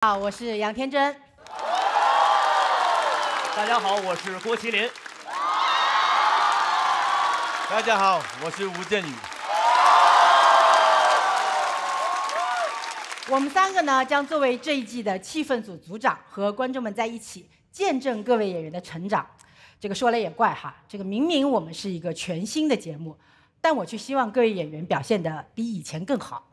好，我是杨天真。大家好，我是郭麒麟。大家好，我是吴镇宇。我们3个呢，将作为这一季的气氛组组长，和观众们在一起，见证各位演员的成长。这个说来也怪哈，这个明明我们是一个全新的节目，但我却希望各位演员表现得比以前更好。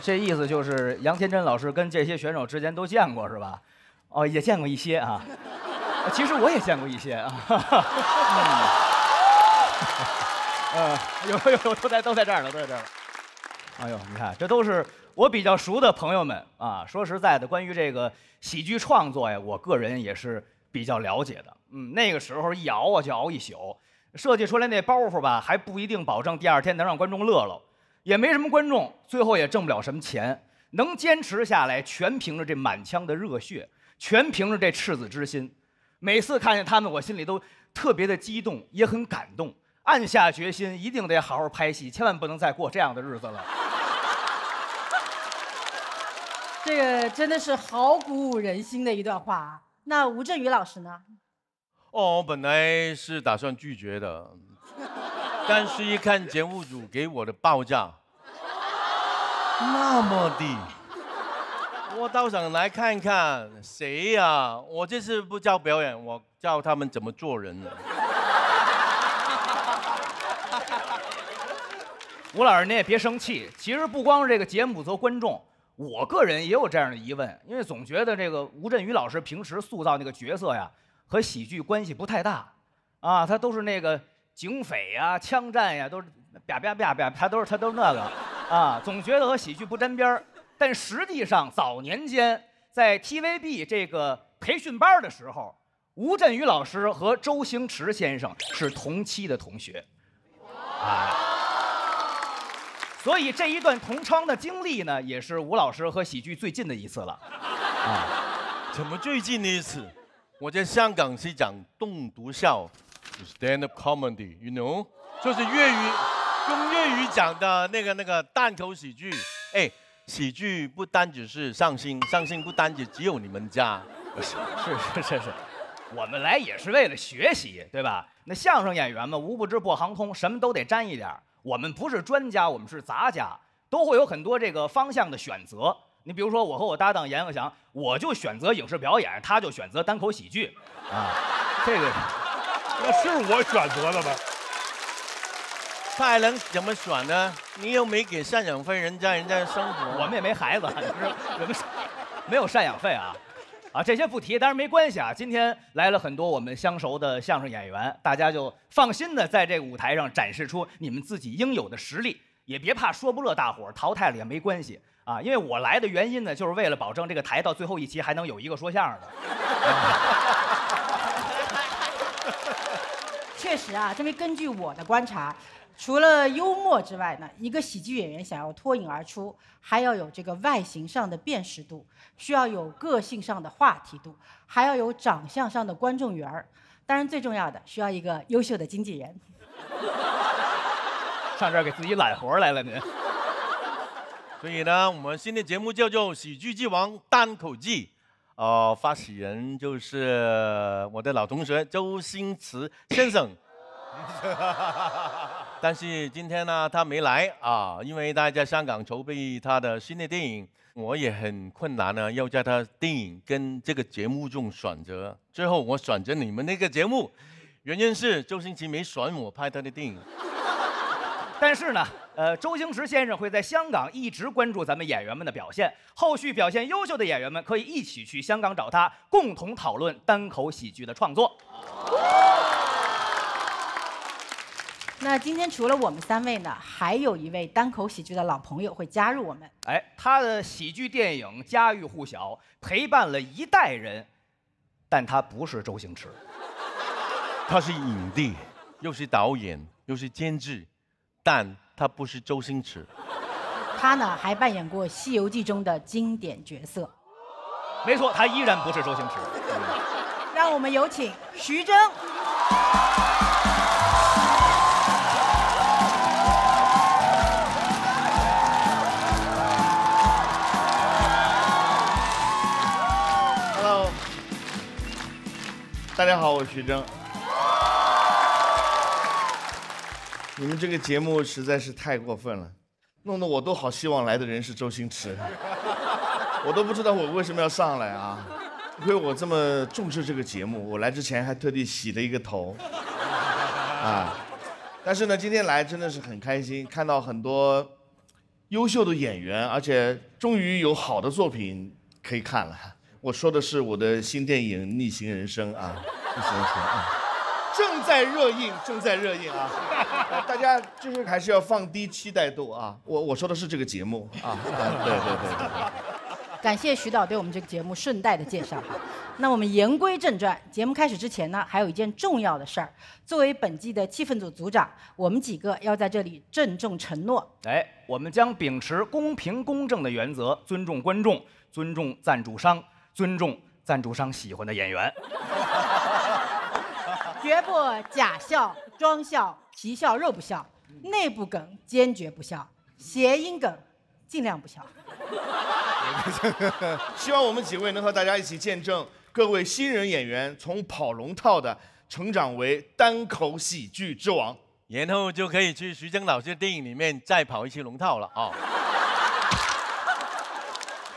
这意思就是杨天真老师跟这些选手之前都见过是吧？哦，也见过一些啊。其实我也见过一些啊。有，都在这儿了，都在这儿了。哎呦，你看，这都是我比较熟的朋友们啊。说实在的，关于这个喜剧创作呀，我个人也是比较了解的。那个时候一熬啊就熬一宿，设计出来那包袱吧，还不一定保证第2天能让观众乐了。也没什么观众，最后也挣不了什么钱，能坚持下来，全凭着这满腔的热血，全凭着这赤子之心。每次看见他们，我心里都特别的激动，也很感动，暗下决心，一定得好好拍戏，千万不能再过这样的日子了。这个真的是好鼓舞人心的一段话啊。那吴镇宇老师呢？哦，我本来是打算拒绝的。但是，一看节目组给我的报价那么低，我倒想来看看谁呀？我这次不教表演，我教他们怎么做人了。吴老师，您也别生气。其实不光是这个节目组观众，我个人也有这样的疑问，因为总觉得这个吴镇宇老师平时塑造那个角色呀，和喜剧关系不太大，啊，他都是那个。警匪呀、枪战呀，都是啪啪啪啪，他都是那个，啊，总觉得和喜剧不沾边儿。但实际上，早年间在 TVB 这个培训班的时候，吴镇宇老师和周星驰先生是同期的同学，所以这一段同窗的经历呢，也是吴老师和喜剧最近的一次了。怎么最近的一次？我在香港是讲栋笃笑。Stand-up comedy, you know， 就是用粤语讲的那个单口喜剧。哎，喜剧不单只是上星不单只有你们家。是，我们来也是为了学习，对吧？那相声演员嘛，无不知破行通，什么都得沾一点。我们不是专家，我们是杂家，都会有很多这个方向的选择。你比如说，我和我搭档阎鹤祥，我就选择影视表演，他就选择单口喜剧，这个。那是我选择的吗？他还能怎么选呢？你又没给赡养费，人家生活，我们也没孩子，我们没有赡养费啊。这些不提，当然没关系啊。今天来了很多我们相熟的相声演员，大家就放心的在这个舞台上展示出你们自己应有的实力，也别怕说不乐大伙儿，淘汰了也没关系啊。因为我来的原因呢，就是为了保证这个台到最后一期还能有一个说相声的。确实啊，这为根据我的观察，除了幽默之外呢，一个喜剧演员想要脱颖而出，还要有这个外形上的辨识度，需要有个性上的话题度，还要有长相上的观众缘儿。当然，最重要的需要一个优秀的经纪人。上这儿给自己揽活来了您。所以呢，我们新的节目叫做《喜剧之王单口记》。发起人就是我的老同学周星驰先生，但是今天呢他没来啊，因为他在香港筹备他的新的电影，我也很困难呢，要在他电影跟这个节目中选择。最后我选择你们那个节目，原因是周星驰没选我拍他的电影。但是呢，周星驰先生会在香港一直关注咱们演员们的表现，后续表现优秀的演员们可以一起去香港找他，共同讨论单口喜剧的创作。那今天除了我们3位呢，还有一位单口喜剧的老朋友会加入我们。他的喜剧电影家喻户晓，陪伴了一代人，但他不是周星驰，他是影帝，又是导演，又是监制。但他不是周星驰，他呢还扮演过《西游记》中的经典角色。没错，他依然不是周星驰。让我们有请徐峥。大家好，我是徐峥。你们这个节目实在是太过分了，弄得我都好希望来的人是周星驰，我都不知道我为什么要上来啊！亏我这么重视这个节目，我来之前还特地洗了一个头，啊！但是呢，今天来真的是很开心，看到很多优秀的演员，而且终于有好的作品可以看了。我说的是我的新电影《逆行人生》啊，逆行人生啊。正在热映，正在热映啊！大家就是还是要放低期待度啊！我说的是这个节目啊，对。感谢徐导对我们这个节目顺带的介绍哈。那我们言归正传，节目开始之前呢，还有一件重要的事儿。作为本季的气氛组组长，我们几个要在这里郑重承诺，我们将秉持公平公正的原则，尊重观众，尊重赞助商，尊重赞助商喜欢的演员。绝不假笑、装笑、皮笑肉不笑，内部梗坚决不笑，谐音梗尽量不笑。希望我们几位能和大家一起见证各位新人演员从跑龙套的成长为单口喜剧之王，然后就可以去徐峥老师的电影里面再跑一期龙套了啊！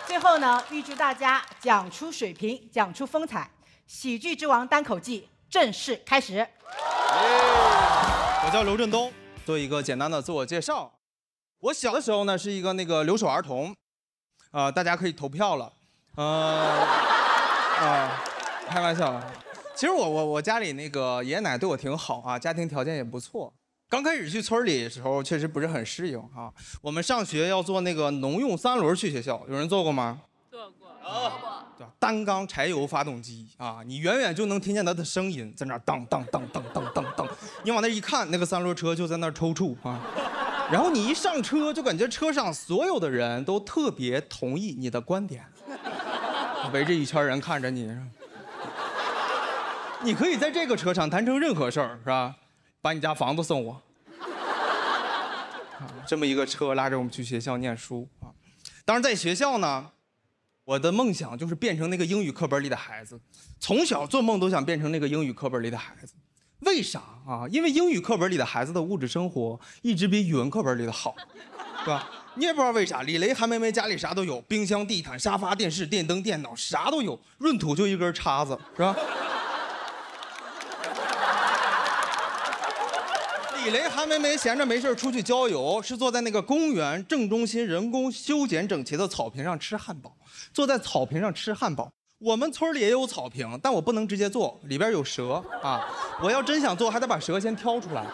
最后呢，预祝大家讲出水平，讲出风采，喜剧之王单口季正式开始。我叫刘振东，做一个简单的自我介绍。我小的时候呢是一个留守儿童，大家可以投票了，开玩笑。其实我家里爷爷奶奶对我挺好啊，家庭条件也不错。刚开始去村里的时候，确实不是很适应啊。我们上学要坐农用3轮去学校，有人坐过吗？坐过。对吧？单缸柴油发动机啊，你远远就能听见它的声音，在那当当当当当当当。你往那一看，那个3轮车就在那抽搐啊。然后你一上车，就感觉车上所有的人都特别同意你的观点，围着一圈人看着你。你可以在这个车上谈成任何事儿，是吧？把你家房子送我。这么一个车拉着我们去学校念书啊。当然在学校呢，我的梦想就是变成那个英语课本里的孩子，从小做梦都想变成那个英语课本里的孩子。为啥啊？因为英语课本里的孩子的物质生活一直比语文课本里的好，对吧？你也不知道为啥，李雷、韩梅梅家里啥都有，冰箱、地毯、沙发、电视、电灯、电脑，啥都有。闰土就一根叉子，是吧？李雷、韩梅梅闲着没事出去郊游，是坐在那个公园正中心人工修剪整齐的草坪上吃汉堡，坐在草坪上吃汉堡。我们村里也有草坪，但我不能直接坐，里边有蛇啊！我要真想坐，还得把蛇先挑出来，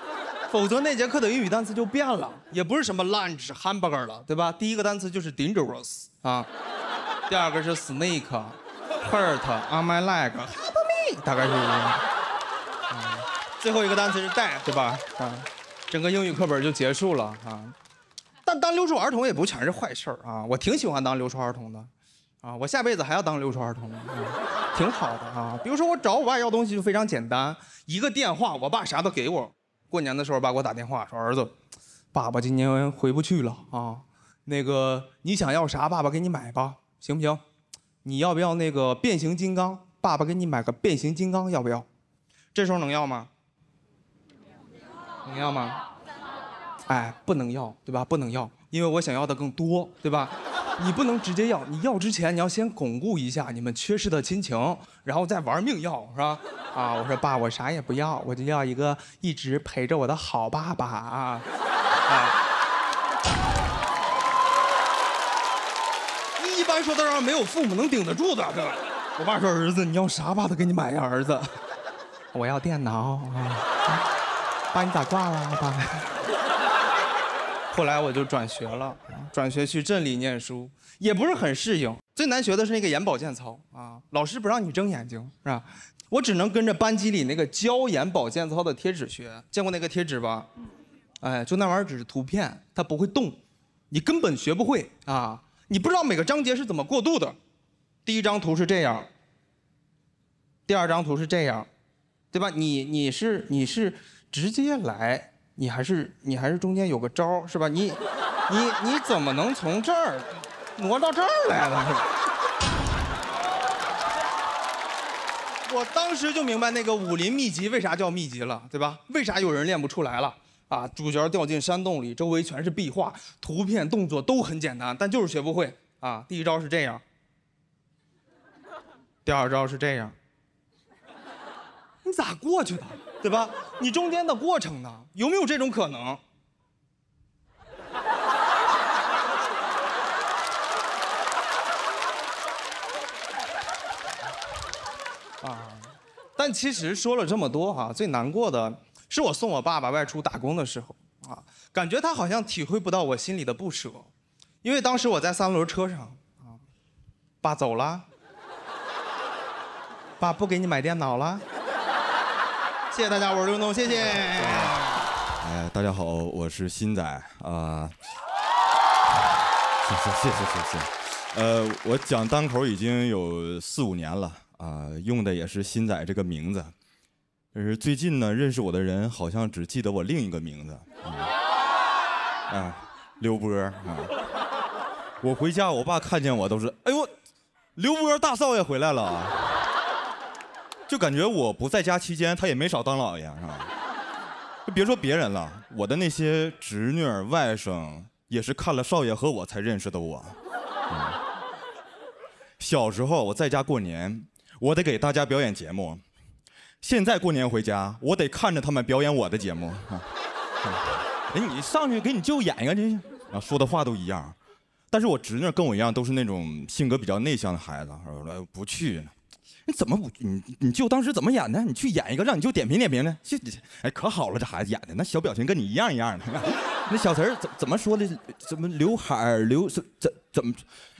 否则那节课的英语单词就变了，也不是什么 lunch hamburger 了，对吧？第一个单词就是 dangerous 啊，第二个是 snake、hurt、on my leg、help me， 大概是最后一个单词是 dead， 对吧？整个英语课本就结束了啊！但当留守儿童也不全是坏事啊，我挺喜欢当留守儿童的。我下辈子还要当留守儿童，挺好的啊。比如说我找我爸要东西就非常简单，一个电话，我爸啥都给我。过年的时候，爸给我打电话说：“儿子，爸爸今年回不去了啊，你想要啥，爸爸给你买吧，行不行？你要不要变形金刚？爸爸给你买个变形金刚，要不要？这时候能要吗？能要吗？哎，不能要，对吧？不能要，因为我想要的更多，对吧？”你不能直接要，你要之前你要先巩固一下你们缺失的亲情，然后再玩命要，是吧？我说爸，我啥也不要，我就要一个一直陪着我的好爸爸啊！一般说的话没有父母能顶得住的，对吧？我爸说儿子，你要啥爸都给你买呀，儿子。我要电脑啊！爸，你咋挂了，爸？后来我就转学了，转学去镇里念书，也不是很适应。最难学的是眼保健操啊，老师不让你睁眼睛，是吧？我只能跟着班级里教眼保健操的贴纸学。见过那个贴纸吧？哎，就那玩意儿只是图片，它不会动，你根本学不会啊！你不知道每个章节是怎么过渡的。第一张图是这样，第二张图是这样，对吧？你是直接来。你还是中间有个招是吧？你怎么能从这儿挪到这儿来了？我当时就明白那个武林秘籍为啥叫秘籍了，对吧？为啥有人练不出来了？啊，主角掉进山洞里，周围全是壁画，图片动作都很简单，但就是学不会啊。第一招是这样，第二招是这样，你咋过去的，对吧？你中间的过程呢？有没有这种可能？但其实说了这么多哈，最难过的是我送我爸爸外出打工的时候啊，感觉他好像体会不到我心里的不舍，因为当时我在3轮车上啊，爸走了，爸不给你买电脑了，谢谢大家，我是刘东，谢谢。大家好，我是新仔啊，谢谢。我讲单口已经有4、5年了。用的也是新仔这个名字，但是最近呢，认识我的人好像只记得我另一个名字，刘波啊。我回家，我爸看见我都是，哎呦，刘波大少爷回来了，就感觉我不在家期间，他也没少当老爷，是吧？就别说别人了，我的那些侄女、外甥也是看了少爷和我才认识的我。小时候我在家过年。我得给大家表演节目，现在过年回家，我得看着他们表演我的节目。哎，你上去给你舅演一个去，说的话都一样。但是我侄女跟我一样，都是那种性格比较内向的孩子，不去。你怎么不？你舅当时怎么演的？你去演一个，让你舅点评点评的。哎，可好了，这孩子演的那小表情跟你一样一样的。那小词儿怎么说的？怎么刘海儿怎么？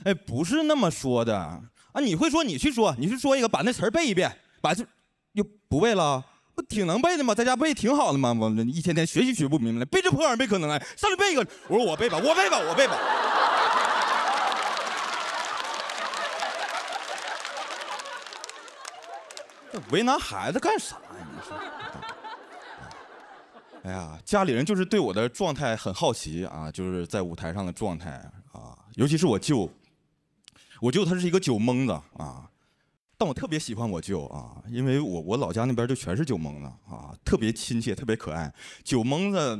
哎，不是那么说的。啊，你会说你去说，你去说一个，把那词儿背一遍，把这又不背了，不挺能背的吗？在家背挺好的吗？我一天天学习学不明白了，背这破玩意儿背可能哎，上来背一个。我说我背吧，我背吧，我背吧。这为难孩子干啥呀？你说？哎呀，家里人就是对我的状态很好奇啊，就是在舞台上的状态啊，尤其是我舅。我舅他是一个酒蒙子啊，但我特别喜欢我舅啊，因为我老家那边就全是酒蒙子啊，特别亲切，特别可爱。酒蒙子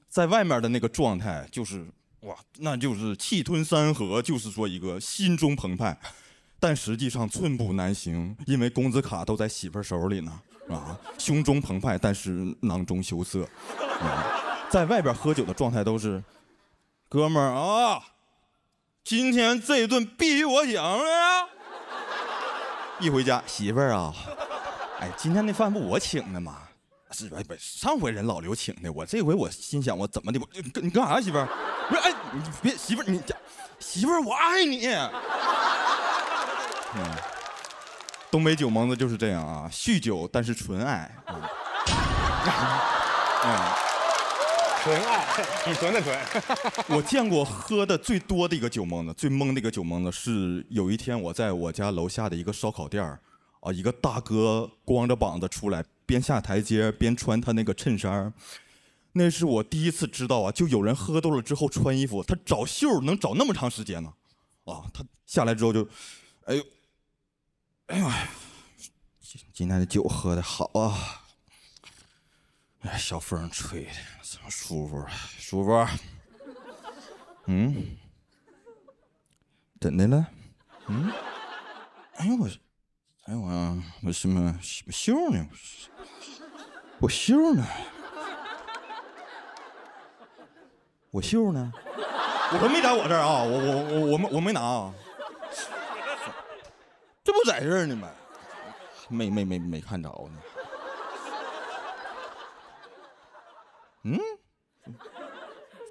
在外面的那个状态就是哇，那就是气吞山河，就是说一个心中澎湃，但实际上寸步难行，因为工资卡都在媳妇手里呢啊，胸中澎湃，但是囊中羞涩。在外边喝酒的状态都是，哥们儿啊。今天这一顿必须我请了呀！一回家，媳妇儿啊，哎，今天那饭不我请的吗？是不？上回人老刘请的，我这回我心想我怎么的？你干啥，媳妇儿？不是，哎，你别媳妇儿，你媳妇儿，我爱你。东北酒蒙子就是这样啊，酗酒但是纯爱。纯爱，比纯的纯。我见过喝的最多的一个酒蒙子，最蒙的一个酒蒙子是有一天我在我家楼下的一个烧烤店啊，一个大哥光着膀子出来，边下台阶边穿他那个衬衫。那是我第一次知道啊，就有人喝多了之后穿衣服，他找袖能找那么长时间呢。啊，他下来之后就，哎呦，哎呦，今天的酒喝的好啊。哎，小风吹的，怎么舒服啊？舒服。怎的了？哎呦我什么袖呢？我袖呢？我袖呢？我说没在我这儿啊，我没拿啊。这不在这儿呢吗？没看着呢。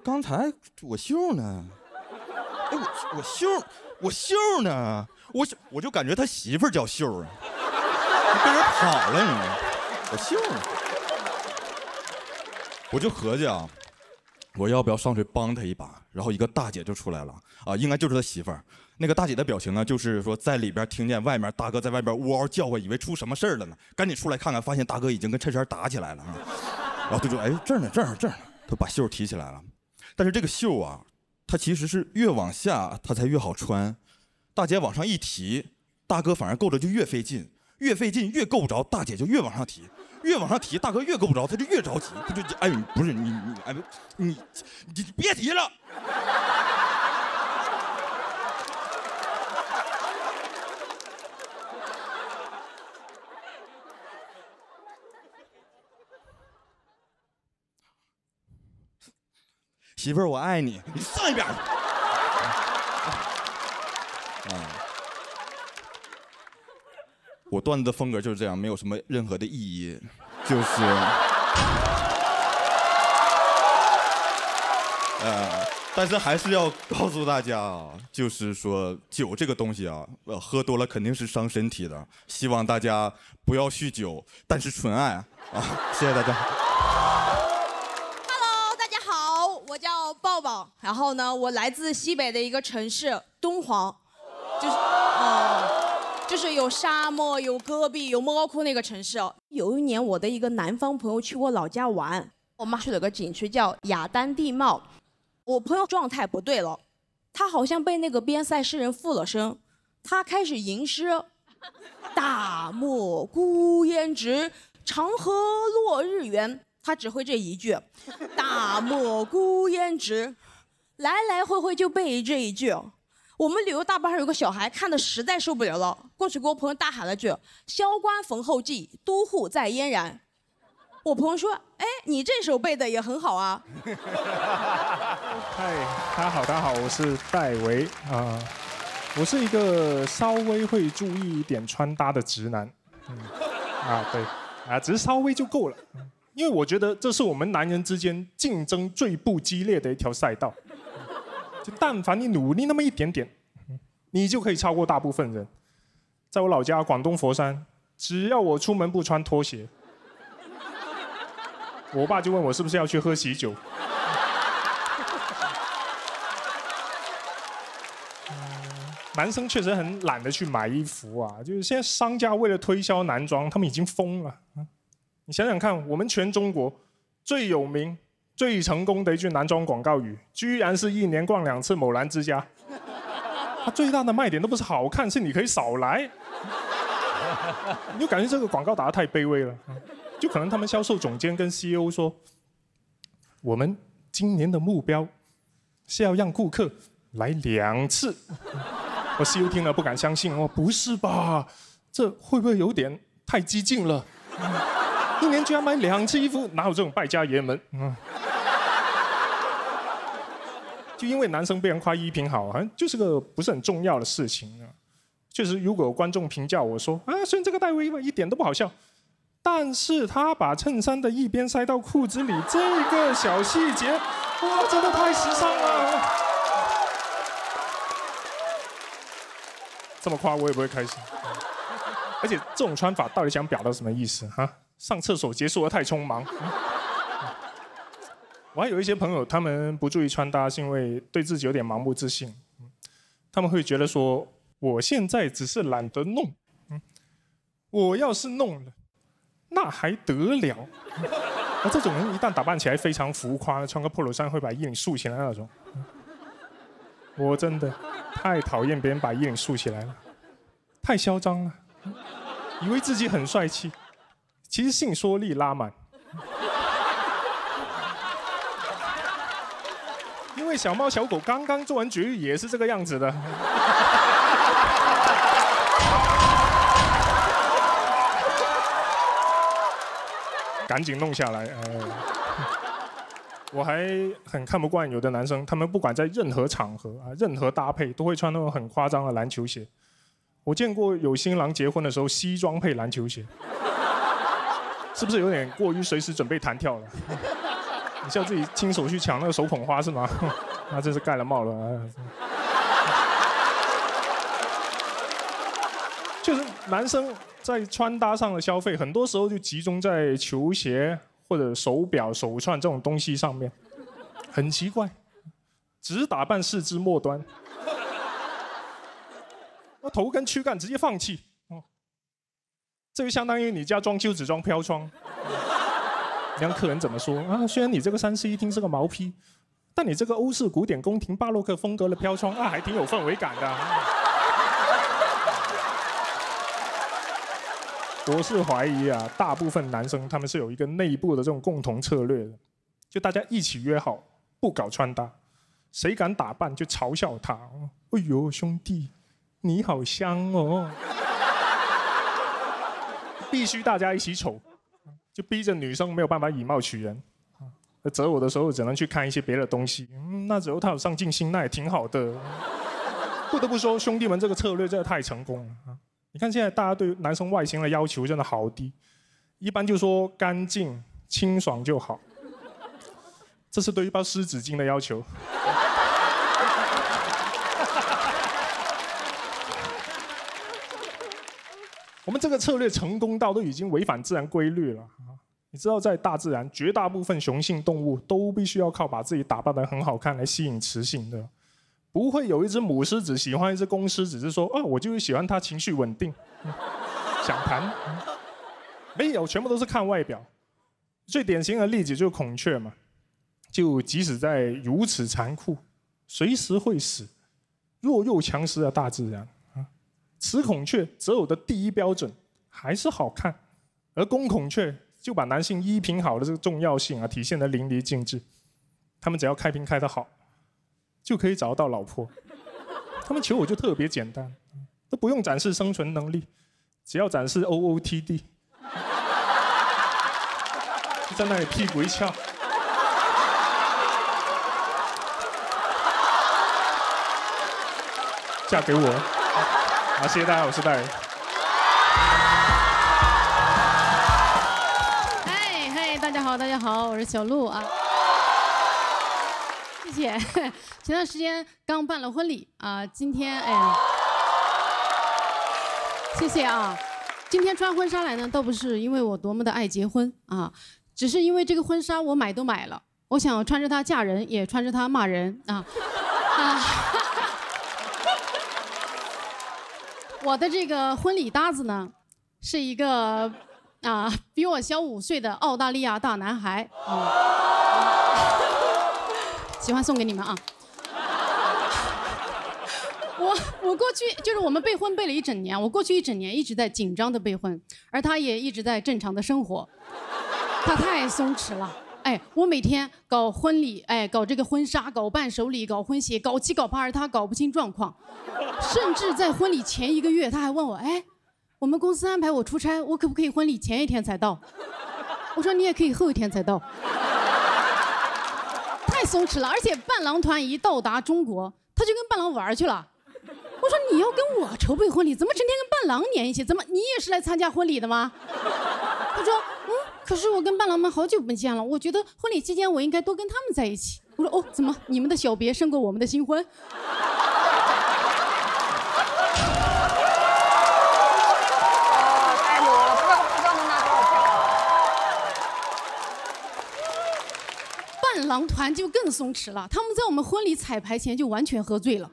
刚才我袖呢？哎，我袖呢？我就感觉他媳妇儿叫袖啊，被人跑了你，我袖呢？我就合计啊，我要不要上去帮他一把？然后一个大姐就出来了啊，应该就是他媳妇儿。那个大姐的表情呢，就是说在里边听见外面大哥在外边嗷嗷叫唤，以为出什么事儿了呢，赶紧出来看看，发现大哥已经跟衬衫打起来了啊。然后他就哎这儿呢，他把袖提起来了。但是这个袖啊，它其实是越往下它才越好穿。大姐往上一提，大哥反而够着就越费劲，越费劲越够不着，大姐就越往上提，越往上提，大哥越够不着，他就越着急，他就哎不是你别提了。媳妇儿，我爱你，你上一边去。我段子的风格就是这样，没有什么任何的意义，就是，但是还是要告诉大家啊，就是说酒这个东西啊，喝多了肯定是伤身体的，希望大家不要酗酒，但是纯爱啊，谢谢大家。我叫抱抱，然后呢，我来自西北的一个城市敦煌，就是有沙漠、有戈壁、有莫高窟那个城市。有一年，我的一个南方朋友去我老家玩，我妈去了个景区叫雅丹地貌。我朋友状态不对了，他好像被那个边塞诗人附了身，他开始吟诗：大漠孤烟直，长河落日圆。他只会这一句，大漠孤烟直，来来回回就背这一句。我们旅游大巴上有个小孩看得实在受不了了，过去给我朋友大喊了句：“萧关逢候骑，都护在燕然。”我朋友说：“哎，你这首背的也很好啊。”嗨，大家好，我是戴维啊，我是一个稍微会注意一点穿搭的直男，对，只是稍微就够了。因为我觉得这是我们男人之间竞争最不激烈的一条赛道，就但凡你努力那么一点点，你就可以超过大部分人。在我老家广东佛山，只要我出门不穿拖鞋，我爸就问我是不是要去喝喜酒。男生确实很懒得去买衣服啊，就是现在商家为了推销男装，他们已经疯了。你想想看，我们全中国最有名、最成功的一句男装广告语，居然是1年逛2次某兰之家。它最大的卖点都不是好看，是你可以少来。你就感觉这个广告打得太卑微了。就可能他们销售总监跟 CEO 说，我们今年的目标是要让顾客来2次。我 CEO 听了不敢相信，哦，不是吧？这会不会有点太激进了？1年居然买2次衣服，哪有这种败家爷们？就因为男生被人夸衣品好，好像就是个不是很重要的事情啊。确实，如果有观众评价我说虽然这个戴维一点都不好笑，但是他把衬衫的一边塞到裤子里，这个小细节，哇，真的太时尚了。这么夸我也不会开心。而且这种穿法到底想表达什么意思啊？上厕所结束得太匆忙。我还有一些朋友，他们不注意穿搭，是因为对自己有点盲目自信。他们会觉得说，我现在只是懒得弄，我要是弄了，那还得了？而这种人一旦打扮起来非常浮夸，穿个 polo 衫会把衣领竖起来那种，我真的太讨厌别人把衣领竖起来了，太嚣张了，以为自己很帅气。其实性说力拉满，因为小猫小狗刚刚做完绝育也是这个样子的。赶紧弄下来，我还很看不惯有的男生，他们不管在任何场合任何搭配都会穿那种很夸张的篮球鞋。我见过有新郎结婚的时候西装配篮球鞋。是不是有点过于随时准备弹跳了？你是要自己亲手去抢那个手捧花是吗？那真是盖了帽了。就是男生在穿搭上的消费，很多时候就集中在球鞋或者手表、手串这种东西上面，很奇怪，只打扮视之末端，那头跟躯干直接放弃。这就相当于你家装修只装飘窗，你让客人怎么说啊？虽然你这个3C1厅是个毛坯，但你这个欧式古典宫廷巴洛克风格的飘窗还挺有氛围感的。我是怀疑啊，大部分男生他们是有一个内部的这种共同策略的，就大家一起约好不搞穿搭，谁敢打扮就嘲笑他。哎呦，兄弟，你好香哦！必须大家一起丑，就逼着女生没有办法以貌取人。择偶的时候只能去看一些别的东西，那只要他有上进心，那也挺好的。不得不说，兄弟们这个策略真的太成功了。你看现在大家对男生外形的要求真的好低，一般就说干净清爽就好，这是对一包湿纸巾的要求。我们这个策略成功到都已经违反自然规律了。你知道，在大自然，绝大部分雄性动物都必须要靠把自己打扮得很好看来吸引雌性的，不会有一只母狮子喜欢一只公狮子，是说啊，我就是喜欢它情绪稳定，想谈，没有，全部都是看外表。最典型的例子就是孔雀嘛，就即使在如此残酷、随时会死、弱肉强食的大自然啊，雌孔雀择偶的第一标准还是好看，而公孔雀就把男性衣品好的这个重要性啊体现得淋漓尽致。他们只要开屏开得好，就可以找到老婆。他们求偶就特别简单，都不用展示生存能力，只要展示 OOTD， 就在那里屁股一翘，嫁给我。好，谢谢大家，我是戴尔。大家好，我是小鹿啊，谢谢。前段时间刚办了婚礼啊，今天谢谢啊。今天穿婚纱来呢，倒不是因为我多么的爱结婚啊，只是因为这个婚纱我买都买了，我想穿着它嫁人，也穿着它骂人啊。我的这个婚礼搭子呢，是一个比我小5岁的澳大利亚大男孩啊，喜欢送给你们啊。我过去就是我们备婚备了1整年，我过去1整年一直在紧张的备婚，而他也一直在正常的生活，他太松弛了。哎，我每天搞婚礼，哎，搞这个婚纱，搞伴手礼，搞婚鞋，搞7搞8，而他搞不清状况，甚至在婚礼前1个月，他还问我，哎，我们公司安排我出差，我可不可以婚礼前1天才到？我说你也可以后1天才到。太松弛了，而且伴郎团一到达中国，他就跟伴郎玩去了。我说你要跟我筹备婚礼，怎么成天跟伴郎黏一起？怎么你也是来参加婚礼的吗？他说可是我跟伴郎们好久不见了，我觉得婚礼期间我应该多跟他们在一起。我说怎么你们的小别胜过我们的新婚？伴郎团就更松弛了，他们在我们婚礼彩排前就完全喝醉了。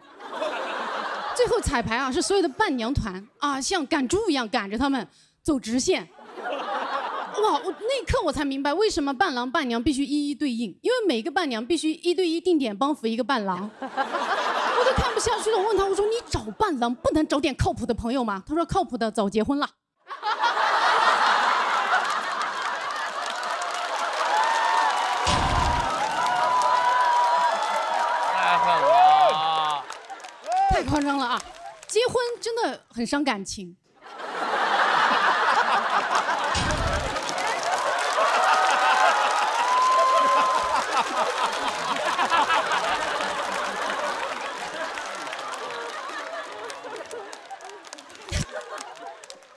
最后彩排是所有的伴娘团像赶猪一样赶着他们走直线。哇！那一刻我才明白为什么伴郎伴娘必须一一对应，因为每个伴娘必须1对1定点帮扶一个伴郎。我都看不下去了，我问他，我说你找伴郎不能找点靠谱的朋友吗？他说靠谱的早结婚了。太夸张了啊！结婚真的很伤感情。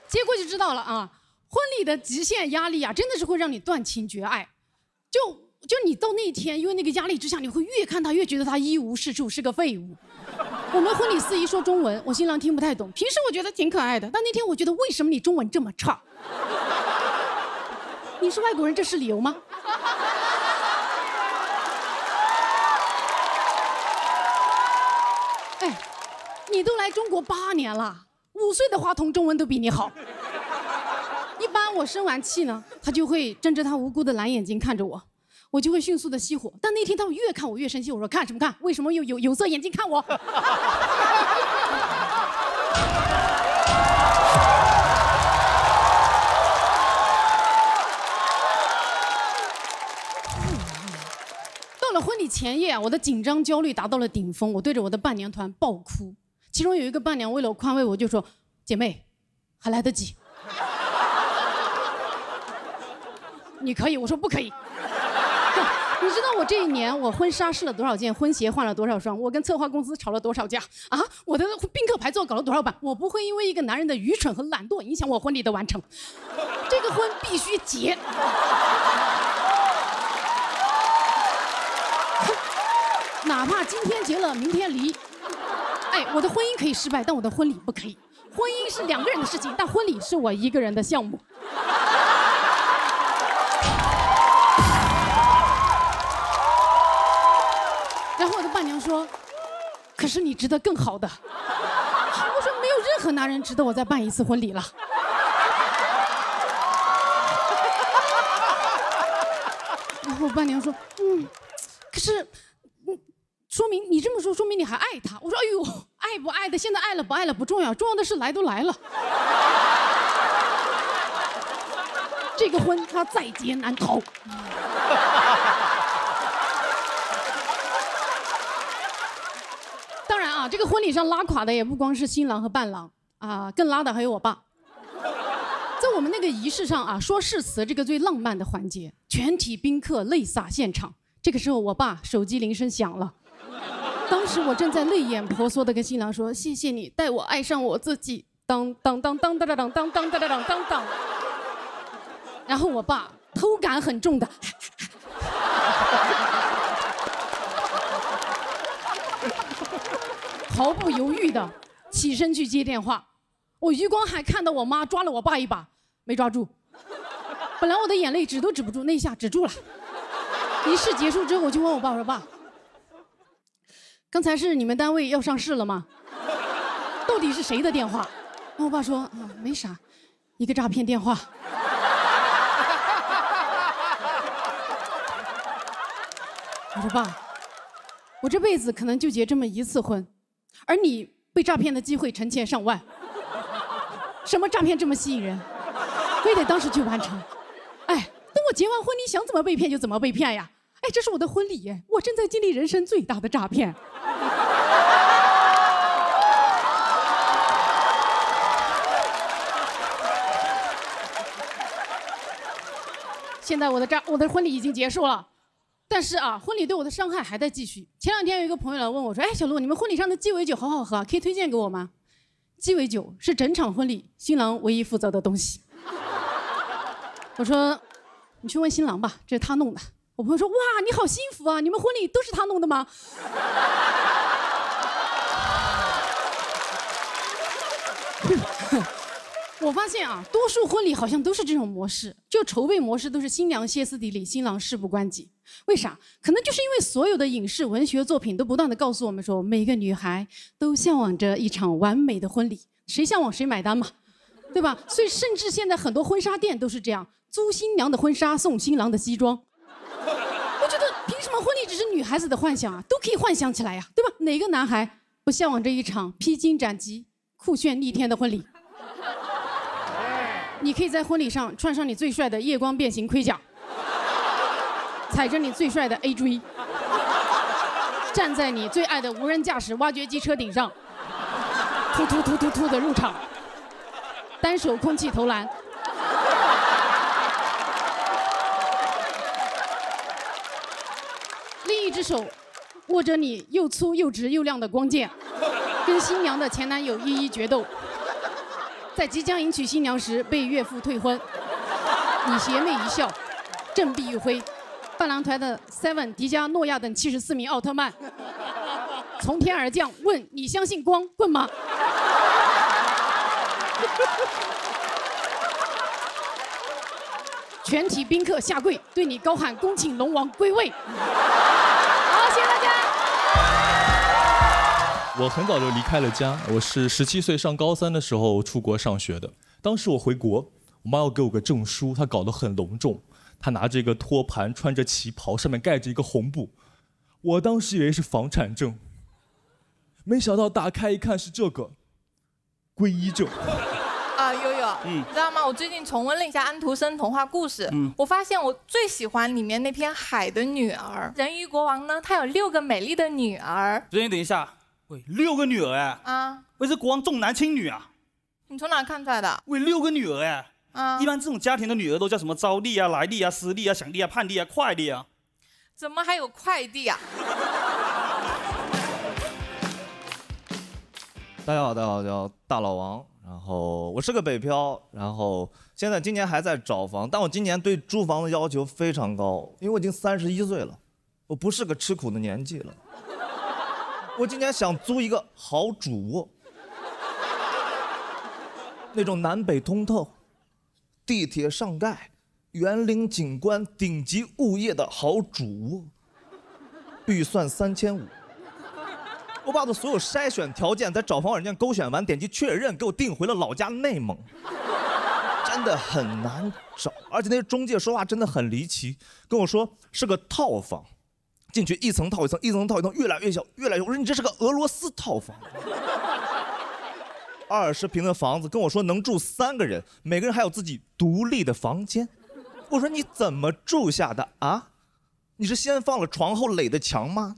结果就知道了啊，婚礼的极限压力真的是会让你断情绝爱。就你到那一天，因为那个压力之下，你会越看他越觉得他一无是处，是个废物。我们婚礼司仪说中文，我新郎听不太懂。平时我觉得挺可爱的，但那天我觉得为什么你中文这么差？你是外国人，这是理由吗？哎，你都来中国8年了，5岁的华童中文都比你好。一般我生完气呢，他就会睁着他无辜的蓝眼睛看着我，我就会迅速的熄火。但那天他越看我越生气，我说看什么看？为什么有色眼镜看我？前夜啊，我的紧张焦虑达到了顶峰，我对着我的伴娘团爆哭。其中有一个伴娘为了宽慰我，就说：“姐妹，还来得及。”你可以，我说不可以。你知道我这一年我婚纱试了多少件，婚鞋换了多少双，我跟策划公司吵了多少架啊？我的宾客排座搞了多少版？我不会因为一个男人的愚蠢和懒惰影响我婚礼的完成。这个婚必须结。哪怕今天结了，明天离。哎，我的婚姻可以失败，但我的婚礼不可以。婚姻是2个人的事情，但婚礼是我1个人的项目。然后我的伴娘说：“可是你值得更好的。”我说：“没有任何男人值得我再办一次婚礼了。”然后我伴娘说：“可是，说明你这么说，说明你还爱他。”我说：“哎呦，爱不爱的，现在爱了不爱了不重要，重要的是来都来了。这个婚他在劫难逃。”当然啊，这个婚礼上拉垮的也不光是新郎和伴郎啊，更拉的还有我爸。在我们那个仪式上啊，说誓词这个最浪漫的环节，全体宾客泪洒现场。这个时候，我爸手机铃声响了。当时我正在泪眼婆娑的跟新郎说：“谢谢你带我爱上我自己。”当当当当当当当当当当当当。然后我爸偷感很重的。毫不犹豫的起身去接电话，我余光还看到我妈抓了我爸一把，没抓住。本来我的眼泪止都止不住，那一下止住了。仪式结束之后，我就问我爸，我说：“爸，刚才是你们单位要上市了吗？到底是谁的电话？”然后我爸说：“没啥，一个诈骗电话。”我说：“爸，我这辈子可能就结这么1次婚。而你被诈骗的机会成千上万，什么诈骗这么吸引人，非得当时去完成？哎，等我结完婚，你想怎么被骗就怎么被骗呀！哎，这是我的婚礼耶，我正在经历人生最大的诈骗。”现在我的婚礼已经结束了。但是啊，婚礼对我的伤害还在继续。前2天有一个朋友来问我说：“哎，小璐，你们婚礼上的鸡尾酒好好喝，可以推荐给我吗？”鸡尾酒是整场婚礼新郎唯一负责的东西。我说：“你去问新郎吧，这是他弄的。”我朋友说：“哇，你好幸福啊！你们婚礼都是他弄的吗？”我发现啊，多数婚礼好像都是这种模式，就筹备模式都是新娘歇斯底里，新郎事不关己。为啥？可能就是因为所有的影视文学作品都不断地告诉我们说，每个女孩都向往着一场完美的婚礼，谁向往谁买单嘛，对吧？所以甚至现在很多婚纱店都是这样，租新娘的婚纱送新郎的西装。我觉得凭什么婚礼只是女孩子的幻想啊？都可以幻想起来呀，对吧？哪个男孩不向往着一场披荆斩棘、酷炫逆天的婚礼？你可以在婚礼上穿上你最帅的夜光变形盔甲，踩着你最帅的 AJ， 站在你最爱的无人驾驶挖掘机车顶上，突突突突突的入场，单手空气投篮，另一只手握着你又粗又直又亮的光剑，跟新娘的前男友一一决斗。在即将迎娶新娘时被岳父退婚，你邪魅一笑，振臂一挥，伴郎团的 Seven、迪迦、诺亚等74名奥特曼从天而降，问你相信光棍吗？全体宾客下跪，对你高喊恭请龙王归位。好，谢谢大家。我很早就离开了家，我是17岁上高3的时候出国上学的。当时我回国，我妈要给我个证书，她搞得很隆重，她拿着一个托盘，穿着旗袍，上面盖着一个红布。我当时以为是房产证，没想到打开一看是这个皈依证。啊，悠悠，你知道吗？我最近重温了一下安徒生童话故事，我发现我最喜欢里面那篇《海的女儿》。人鱼国王呢，他有6个美丽的女儿。主任，等一下，喂，6个女儿哎？啊，喂，这国王重男轻女啊？你从哪看出来的？喂，6个女儿哎？啊，一般这种家庭的女儿都叫什么招娣啊、来娣啊、思娣啊、想娣啊、盼娣啊、快娣啊？怎么还有快递啊？大家好，我叫大老王，然后我是个北漂，然后今年还在找房，但我今年对租房的要求非常高，因为我已经31岁了，我不是个吃苦的年纪了。我今年想租一个好主卧，那种南北通透、地铁上盖、园林景观、顶级物业的好主卧，预算3500。我把我的所有筛选条件在找房软件勾选完，点击确认，给我订回了老家内蒙。真的很难找，而且那些中介说话真的很离奇，跟我说是个套房，进去一层套一层，一层套一层，越来越小，越来越……我说你这是个俄罗斯套房。20平的房子，跟我说能住3个人，每个人还有自己独立的房间。我说你怎么住下的啊？你是先放了床后垒的墙吗？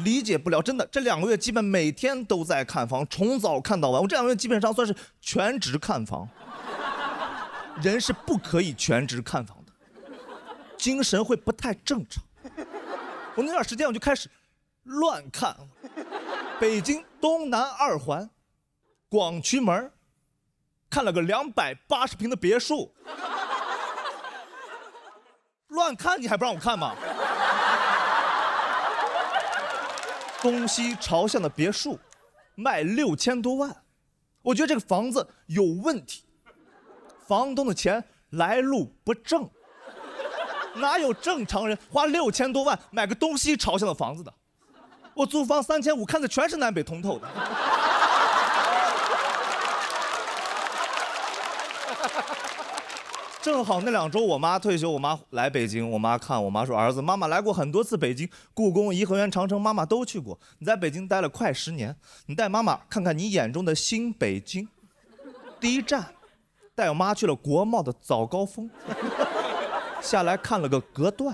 理解不了，真的，这2个月基本每天都在看房，从早看到晚。我这2个月基本上算是全职看房。人是不可以全职看房的，精神会不太正常。我那段时间我就开始乱看，北京东南2环，广渠门，看了个280平的别墅。乱看你还不让我看吗？东西朝向的别墅，卖6000多万，我觉得这个房子有问题，房东的钱来路不正，哪有正常人花6000多万买个东西朝向的房子的？我租房3500，看的全是南北通透的。正好那2周我妈退休，我妈来北京，我妈看，我妈说儿子，妈妈来过很多次北京，故宫、颐和园、长城，妈妈都去过。你在北京待了快10年，你带妈妈看看你眼中的新北京。第一站，带我妈去了国贸的早高峰，下来看了个隔断，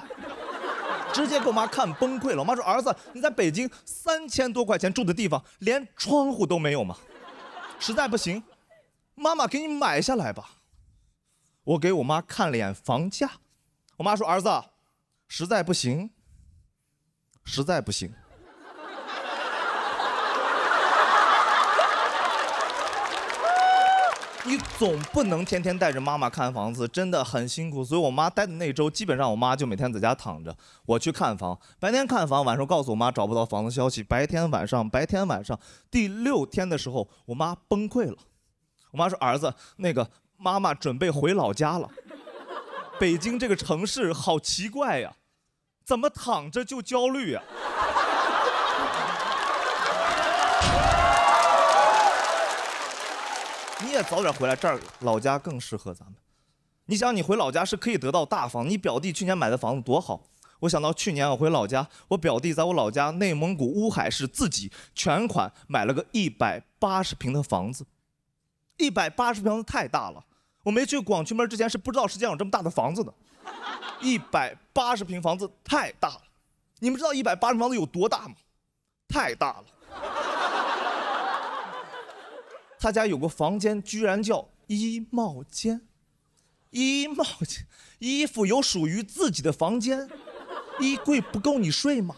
直接给我妈看崩溃了。我妈说儿子，你在北京3000多块钱住的地方，连窗户都没有吗？实在不行，妈妈给你买下来吧。我给我妈看了眼房价，我妈说儿子，实在不行，实在不行。你总不能天天带着妈妈看房子，真的很辛苦。所以我妈待的那周，基本上我妈就每天在家躺着，我去看房，白天看房，晚上告诉我妈找不到房子消息，白天晚上。第6天的时候，我妈崩溃了。我妈说儿子，那个妈妈准备回老家了。北京这个城市好奇怪呀，怎么躺着就焦虑呀？你也早点回来，这儿老家更适合咱们。你想，你回老家是可以得到大房，你表弟去年买的房子多好。我想到去年我回老家，我表弟在我老家内蒙古乌海市自己全款买了个180平的房子。180平房子太大了，我没去广渠门之前是不知道世界上有这么大的房子的。180平房子太大了，你们知道180平房子有多大吗？太大了。他家有个房间居然叫衣帽间，衣帽间，衣服有属于自己的房间，衣柜不够你睡吗？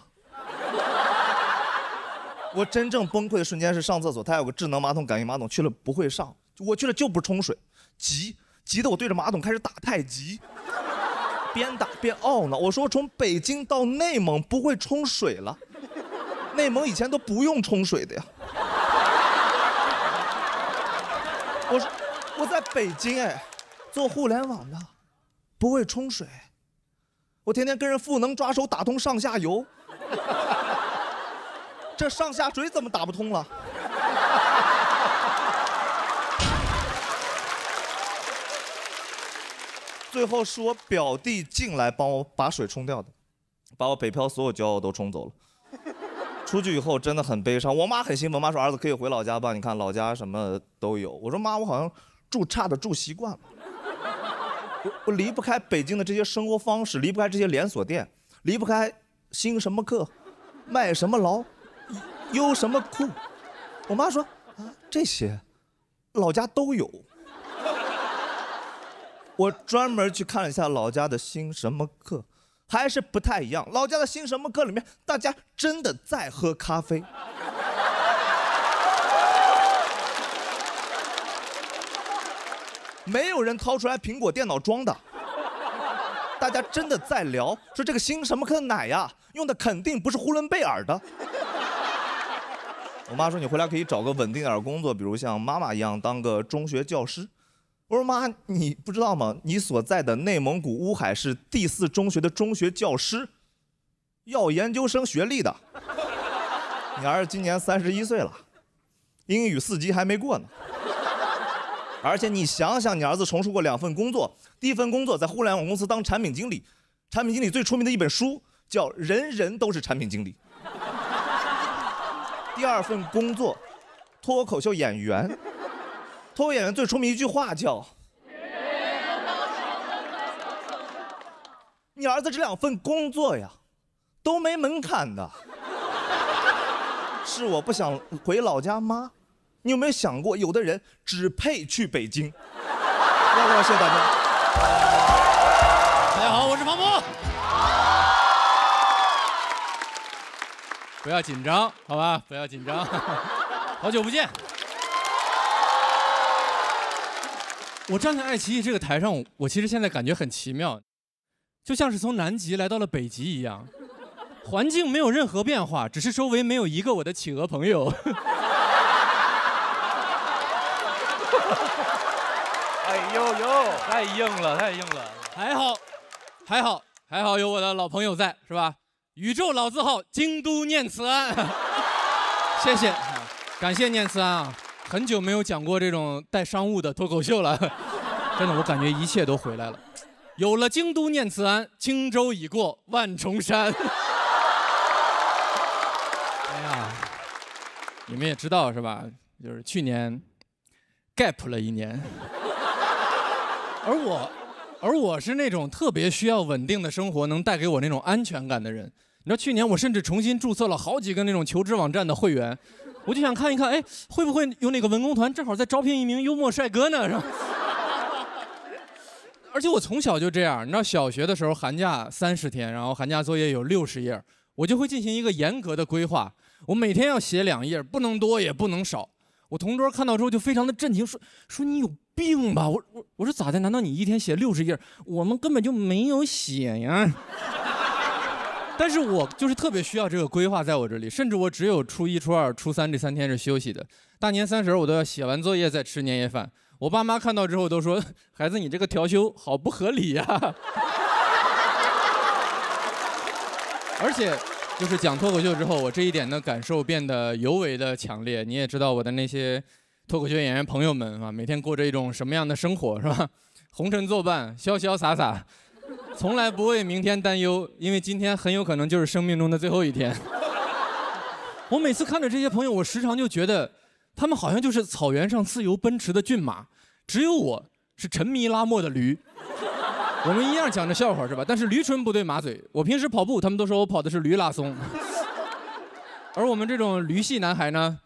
我真正崩溃的瞬间是上厕所，他有个智能马桶、感应马桶，去了不会上，我去了就不冲水，急得我对着马桶开始打太极，边打边懊恼。我说从北京到内蒙不会冲水了，内蒙以前都不用冲水的呀。我说我在北京做互联网的，不会冲水，我天天跟人赋能抓手打通上下游，这上下水怎么打不通了？最后是我表弟进来帮我把水冲掉的，把我北漂所有骄傲都冲走了。出去以后真的很悲伤，我妈很兴奋，我妈说儿子可以回老家吧，你看老家什么都有。我说妈，我好像住差的住习惯了，我离不开北京的这些生活方式，离不开这些连锁店，离不开兴什么课，卖什么劳，优什么酷。我妈说啊，这些老家都有。我专门去看了一下老家的兴什么课。还是不太一样，老家的兴什么课里面，大家真的在喝咖啡。没有人掏出来苹果电脑装的，大家真的在聊，说这个兴什么课的奶呀，用的肯定不是呼伦贝尔的。我妈说你回来可以找个稳定点的工作，比如像妈妈一样当个中学教师。我说妈，你不知道吗？你所在的内蒙古乌海市第4中学的中学教师，要研究生学历的。你儿子今年31岁了，英语4级还没过呢。而且你想想，你儿子从事过2份工作，第1份工作在互联网公司当产品经理，产品经理最出名的一本书叫《人人都是产品经理》。第2份工作，脱口秀演员。脱口演员最出名一句话叫：“你儿子这2份工作呀，都没门槛的。”是我不想回老家吗？你有没有想过，有的人只配去北京？谢谢大家。大家好，我是庞博。不要紧张，好吧？不要紧张。好久不见。我站在爱奇艺这个台上，我其实现在感觉很奇妙，就像是从南极来到了北极一样，环境没有任何变化，只是周围没有一个我的企鹅朋友。哎呦呦，太硬了，太硬了。还好有我的老朋友在，是吧？宇宙老字号京都念慈庵，谢谢，感谢念慈庵啊。很久没有讲过这种带商务的脱口秀了，真的，我感觉一切都回来了。有了京都念慈庵，轻舟已过万重山。哎呀，你们也知道是吧？就是去年 gap 了1年，而我是那种特别需要稳定的生活能带给我那种安全感的人。你知道，去年我甚至重新注册了好几个那种求职网站的会员。我就想看一看，哎，会不会有哪个文工团正好在招聘一名幽默帅哥呢？是吧？而且我从小就这样，你知道，小学的时候寒假30天，然后寒假作业有60页，我就会进行一个严格的规划，我每天要写2页，不能多也不能少。我同桌看到之后就非常的震惊，说你有病吧？我说咋的？难道你一天写60页？我们根本就没有写呀。但是我就是特别需要这个规划在我这里，甚至我只有初1、初2、初3这3天是休息的，大年30我都要写完作业再吃年夜饭。我爸妈看到之后都说：“孩子，你这个调休好不合理呀。”而且，就是讲脱口秀之后，我这一点的感受变得尤为的强烈。你也知道我的那些脱口秀演员朋友们啊，每天过着一种什么样的生活，是吧？红尘作伴，潇潇洒洒。从来不为明天担忧，因为今天很有可能就是生命中的最后一天。我每次看着这些朋友，我时常就觉得，他们好像就是草原上自由奔驰的骏马，只有我是沉迷拉磨的驴。我们一样讲着笑话是吧？但是驴唇不对马嘴。我平时跑步，他们都说我跑的是驴拉松。而我们这种驴系男孩呢，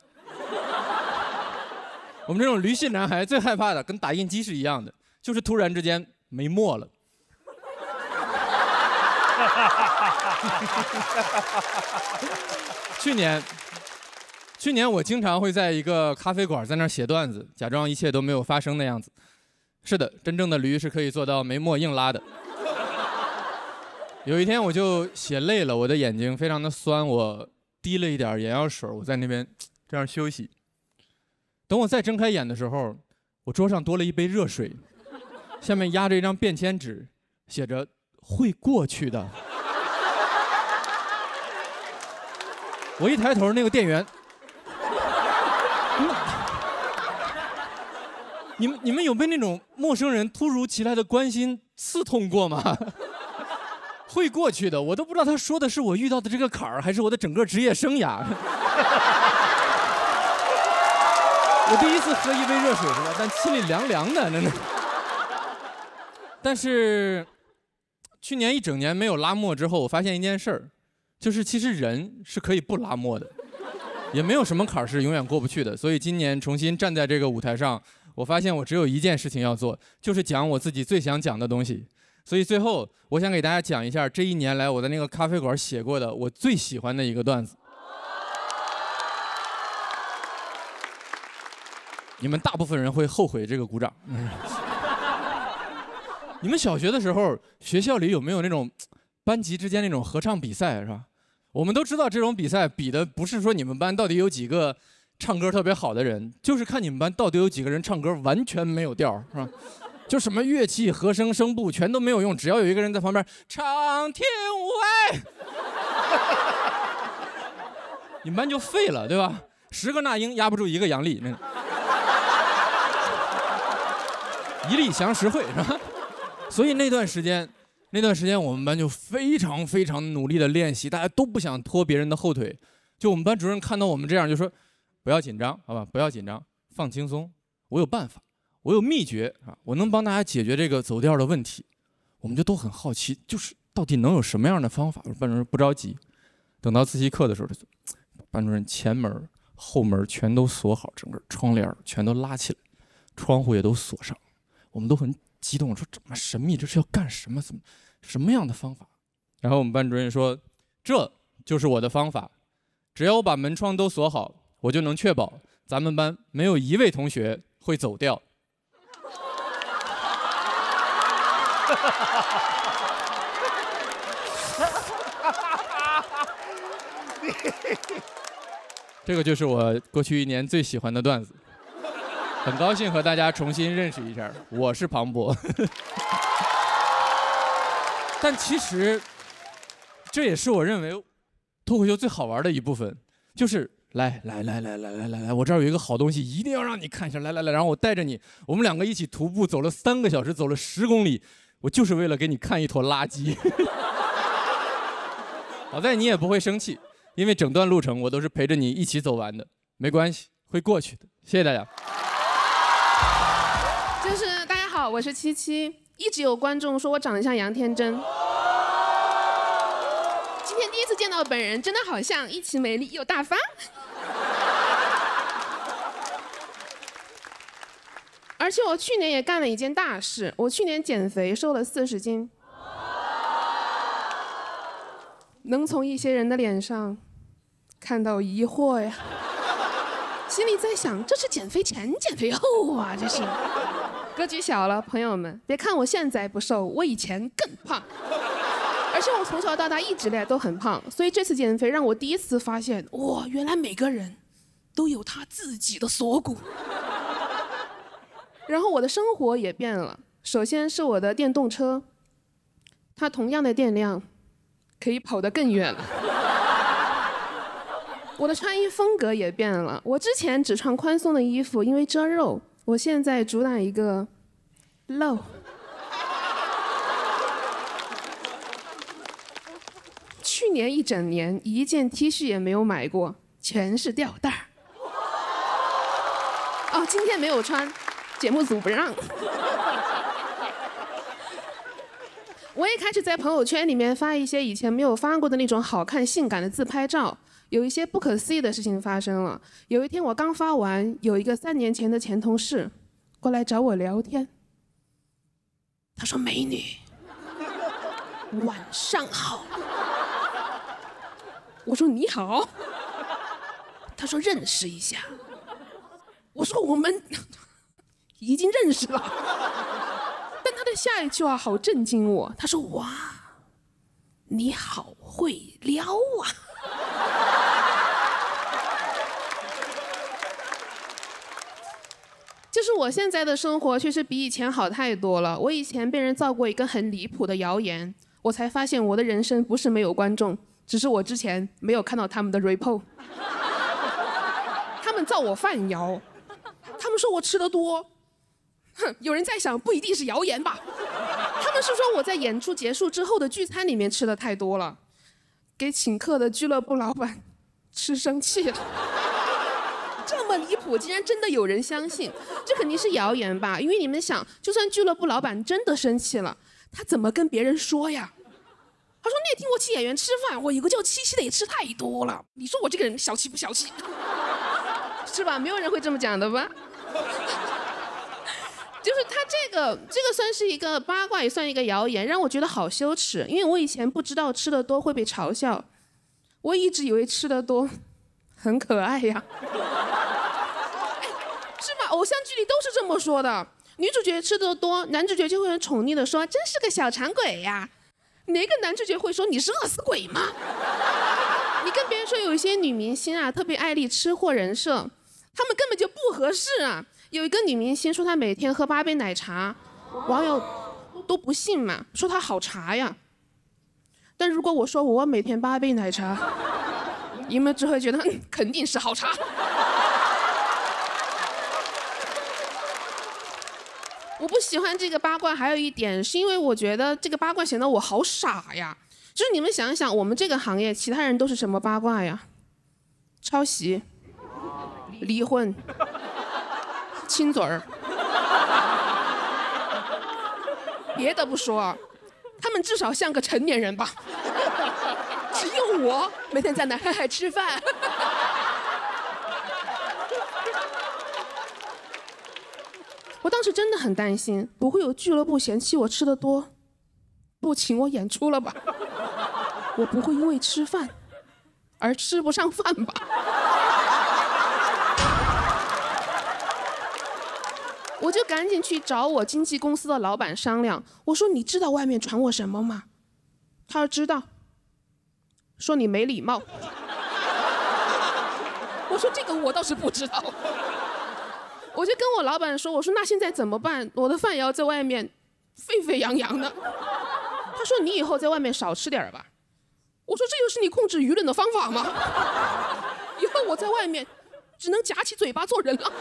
我们这种驴系男孩最害怕的，跟打印机是一样的，就是突然之间没墨了。去年我经常会在一个咖啡馆在那儿写段子，假装一切都没有发生的样子。是的，真正的驴是可以做到没墨硬拉的。有一天我就写累了，我的眼睛非常的酸，我滴了一点眼药水，我在那边这样休息。等我再睁开眼的时候，我桌上多了一杯热水，下面压着一张便签纸，写着“会过去的”。我一抬头，那个店员，你们有被那种陌生人突如其来的关心刺痛过吗？会过去的。我都不知道他说的是我遇到的这个坎儿，还是我的整个职业生涯。我第一次喝一杯热水是吧？但心里凉凉的，真的。但是去年一整年没有拉磨之后，我发现一件事儿，就是其实人是可以不拉磨的，也没有什么坎儿是永远过不去的。所以今年重新站在这个舞台上，我发现我只有一件事情要做，就是讲我自己最想讲的东西。所以最后，我想给大家讲一下这一年来我在那个咖啡馆写过的我最喜欢的一个段子。你们大部分人会后悔这个鼓掌。你们小学的时候，学校里有没有那种班级之间那种合唱比赛，是吧？我们都知道这种比赛比的不是说你们班到底有几个唱歌特别好的人，就是看你们班到底有几个人唱歌完全没有调，是吧？就什么乐器、和声、声部全都没有用，只要有一个人在旁边唱天无外，你们班就废了，对吧？10个那英压不住1个杨丽，那一力降10会，是吧？所以那段时间我们班就非常非常努力的练习，大家都不想拖别人的后腿。就我们班主任看到我们这样，就说：“不要紧张，好吧，不要紧张，放轻松。我有办法，我有秘诀啊，我能帮大家解决这个走调的问题。”我们就都很好奇，就是到底能有什么样的方法？班主任不着急，等到自习课的时候，班主任前门、后门全都锁好，整个窗帘全都拉起来，窗户也都锁上。我们都很激动，说这么神秘，这是要干什么？什么样的方法？然后我们班主任说，这就是我的方法，只要我把门窗都锁好，我就能确保咱们班没有1位同学会走调。这个就是我过去1年最喜欢的段子。很高兴和大家重新认识一下，我是庞博。但其实，这也是我认为脱口秀最好玩的一部分，就是来，我这儿有一个好东西，一定要让你看一下，来，然后我带着你，我们2个一起徒步走了3个小时，走了10公里，我就是为了给你看一坨垃圾。好在你也不会生气，因为整段路程我都是陪着你一起走完的，没关系，会过去的。谢谢大家。就是大家好，我是77，一直有观众说我长得像杨天真，今天第一次见到本人，真的好像一起美丽又大方。而且我去年也干了一件大事，我去年减肥瘦了40斤，能从一些人的脸上看到疑惑呀，心里在想，这是减肥前减肥后啊，这是。格局小了，朋友们，别看我现在不瘦，我以前更胖，而且我从小到大一直以来都很胖，所以这次减肥让我第一次发现，哇，原来每个人都有他自己的锁骨。然后我的生活也变了，首先是我的电动车，它同样的电量可以跑得更远了。我的穿衣风格也变了，我之前只穿宽松的衣服，因为遮肉。我现在主打一个露。去年一整年一件 T 恤也没有买过，全是吊带儿。哦，今天没有穿，节目组不让。我也开始在朋友圈里面发一些以前没有发过的那种好看性感的自拍照。有一些不可思议的事情发生了。有一天我刚发完，有一个3年前的前同事过来找我聊天。他说：“美女，晚上好。”我说：“你好。”他说：“认识一下。”我说：“我们已经认识了。”但他的下一句话好震惊我，他说：“哇，你好会撩啊！”就是我现在的生活确实比以前好太多了。我以前被人造过一个很离谱的谣言，我才发现我的人生不是没有观众，只是我之前没有看到他们的 report。他们造我饭谣，他们说我吃得多，哼，有人在想不一定是谣言吧。他们是说我在演出结束之后的聚餐里面吃的太多了，给请客的俱乐部老板吃生气了。这么离谱，竟然真的有人相信，这肯定是谣言吧？因为你们想，就算俱乐部老板真的生气了，他怎么跟别人说呀？他说那天我请演员吃饭，我有个叫七七的也吃太多了。你说我这个人小气不小气？是吧？没有人会这么讲的吧？就是他这个算是一个八卦，也算一个谣言，让我觉得好羞耻。因为我以前不知道吃的多会被嘲笑，我一直以为吃的多很可爱呀。是吧？偶像剧里都是这么说的，女主角吃的多，男主角就会很宠溺的说真是个小馋鬼呀。哪个男主角会说你是饿死鬼吗？你跟别人说有一些女明星啊特别爱立吃货人设，他们根本就不合适啊。有一个女明星说她每天喝8杯奶茶，网友都不信嘛，说她好茶呀。但如果我说我每天8杯奶茶，你们只会觉得肯定是好茶。我不喜欢这个八卦，还有一点是因为我觉得这个八卦显得我好傻呀。就是你们想一想，我们这个行业其他人都是什么八卦呀？抄袭、离婚、亲嘴儿，别的不说，他们至少像个成年人吧。只有我每天在那嗨嗨吃饭。我当时真的很担心，不会有俱乐部嫌弃我吃的多，不请我演出了吧？我不会因为吃饭而吃不上饭吧？我就赶紧去找我经纪公司的老板商量，我说你知道外面传我什么吗？他说知道，说你没礼貌。我说这个我倒是不知道。我就跟我老板说，我说那现在怎么办？我的饭也要在外面沸沸扬扬的。他说你以后在外面少吃点吧。我说这又是你控制舆论的方法吗？以后我在外面只能夹起嘴巴做人了。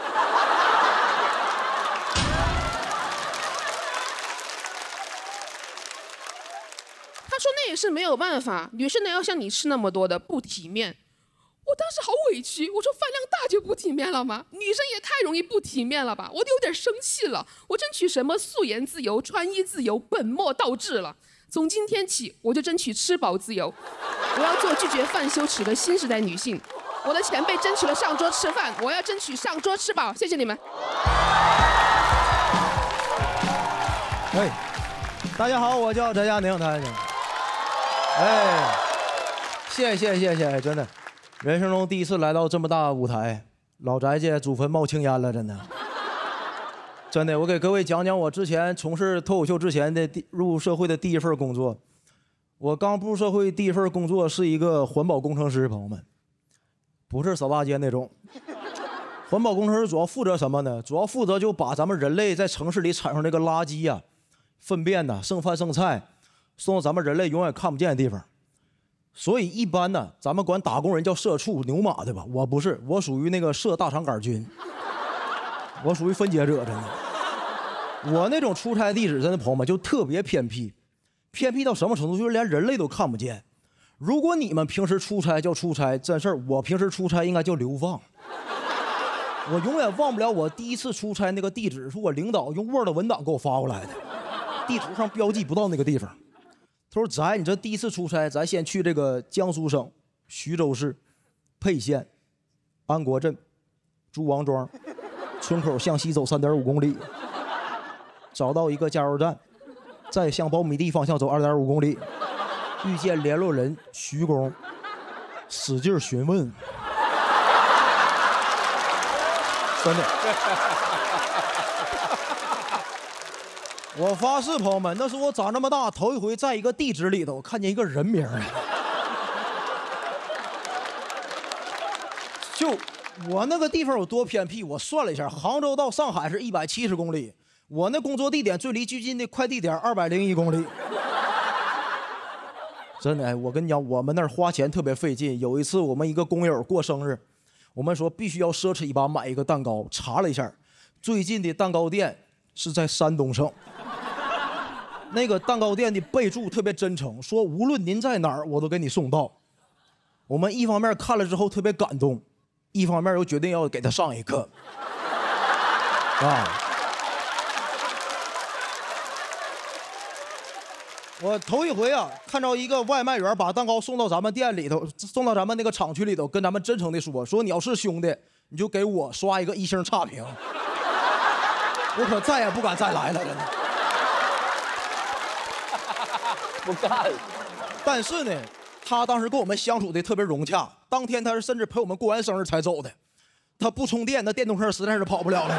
他说那也是没有办法，女生呢要像你吃那么多的不体面。我当时好委屈，我说饭量大就不体面了吗？女生也太容易不体面了吧？我都有点生气了。我争取什么素颜自由、穿衣自由，本末倒置了。从今天起，我就争取吃饱自由。我要做拒绝饭羞耻的新时代女性。我的前辈争取了上桌吃饭，我要争取上桌吃饱。谢谢你们。哎，大家好，我叫翟佳宁，大家好。哎，谢谢，真的。人生中第一次来到这么大舞台，老翟家祖坟冒青烟了，真的。真的，我给各位讲讲我之前从事脱口秀之前的入社会的第一份工作。我刚步入社会第一份工作是一个环保工程师，朋友们，不是扫大街那种。环保工程师主要负责什么呢？主要负责就把咱们人类在城市里产生这个垃圾呀、粪便呐、剩饭剩菜，送到咱们人类永远看不见的地方。所以一般呢，咱们管打工人叫社畜、牛马，对吧？我不是，我属于那个社大肠杆菌，我属于分解者，真的。我那种出差地址，真的朋友们就特别偏僻，偏僻到什么程度？就是连人类都看不见。如果你们平时出差叫出差，真事儿，我平时出差应该叫流放。我永远忘不了我第一次出差那个地址，是我领导用 Word 文档给我发过来的，地图上标记不到那个地方。他说：“翟，你这第一次出差，咱先去这个江苏省徐州市沛县安国镇朱王庄村口向西走3.5公里，找到一个加油站，再向苞米地方向走2.5公里，遇见联络人徐工，使劲询问。”真的。我发誓，朋友们，那是我长这么大头一回在一个地址里头看见一个人名。就我那个地方有多偏僻，我算了一下，杭州到上海是170公里，我那工作地点最离最近的快递点201公里。真的，我跟你讲，我们那儿花钱特别费劲。有一次我们一个工友过生日，我们说必须要奢侈一把买一个蛋糕，查了一下，最近的蛋糕店是在山东省。那个蛋糕店的备注特别真诚，说无论您在哪儿，我都给你送到。我们一方面看了之后特别感动，一方面又决定要给他上一课。啊！我头一回啊，看到一个外卖员把蛋糕送到咱们店里头，送到咱们那个厂区里头，跟咱们真诚的说你要是兄弟，你就给我刷一个1星差评。我可再也不敢再来了，真的。不干。但是呢，他当时跟我们相处的特别融洽，当天他是甚至陪我们过完生日才走的。他不充电，那电动车实在是跑不了了。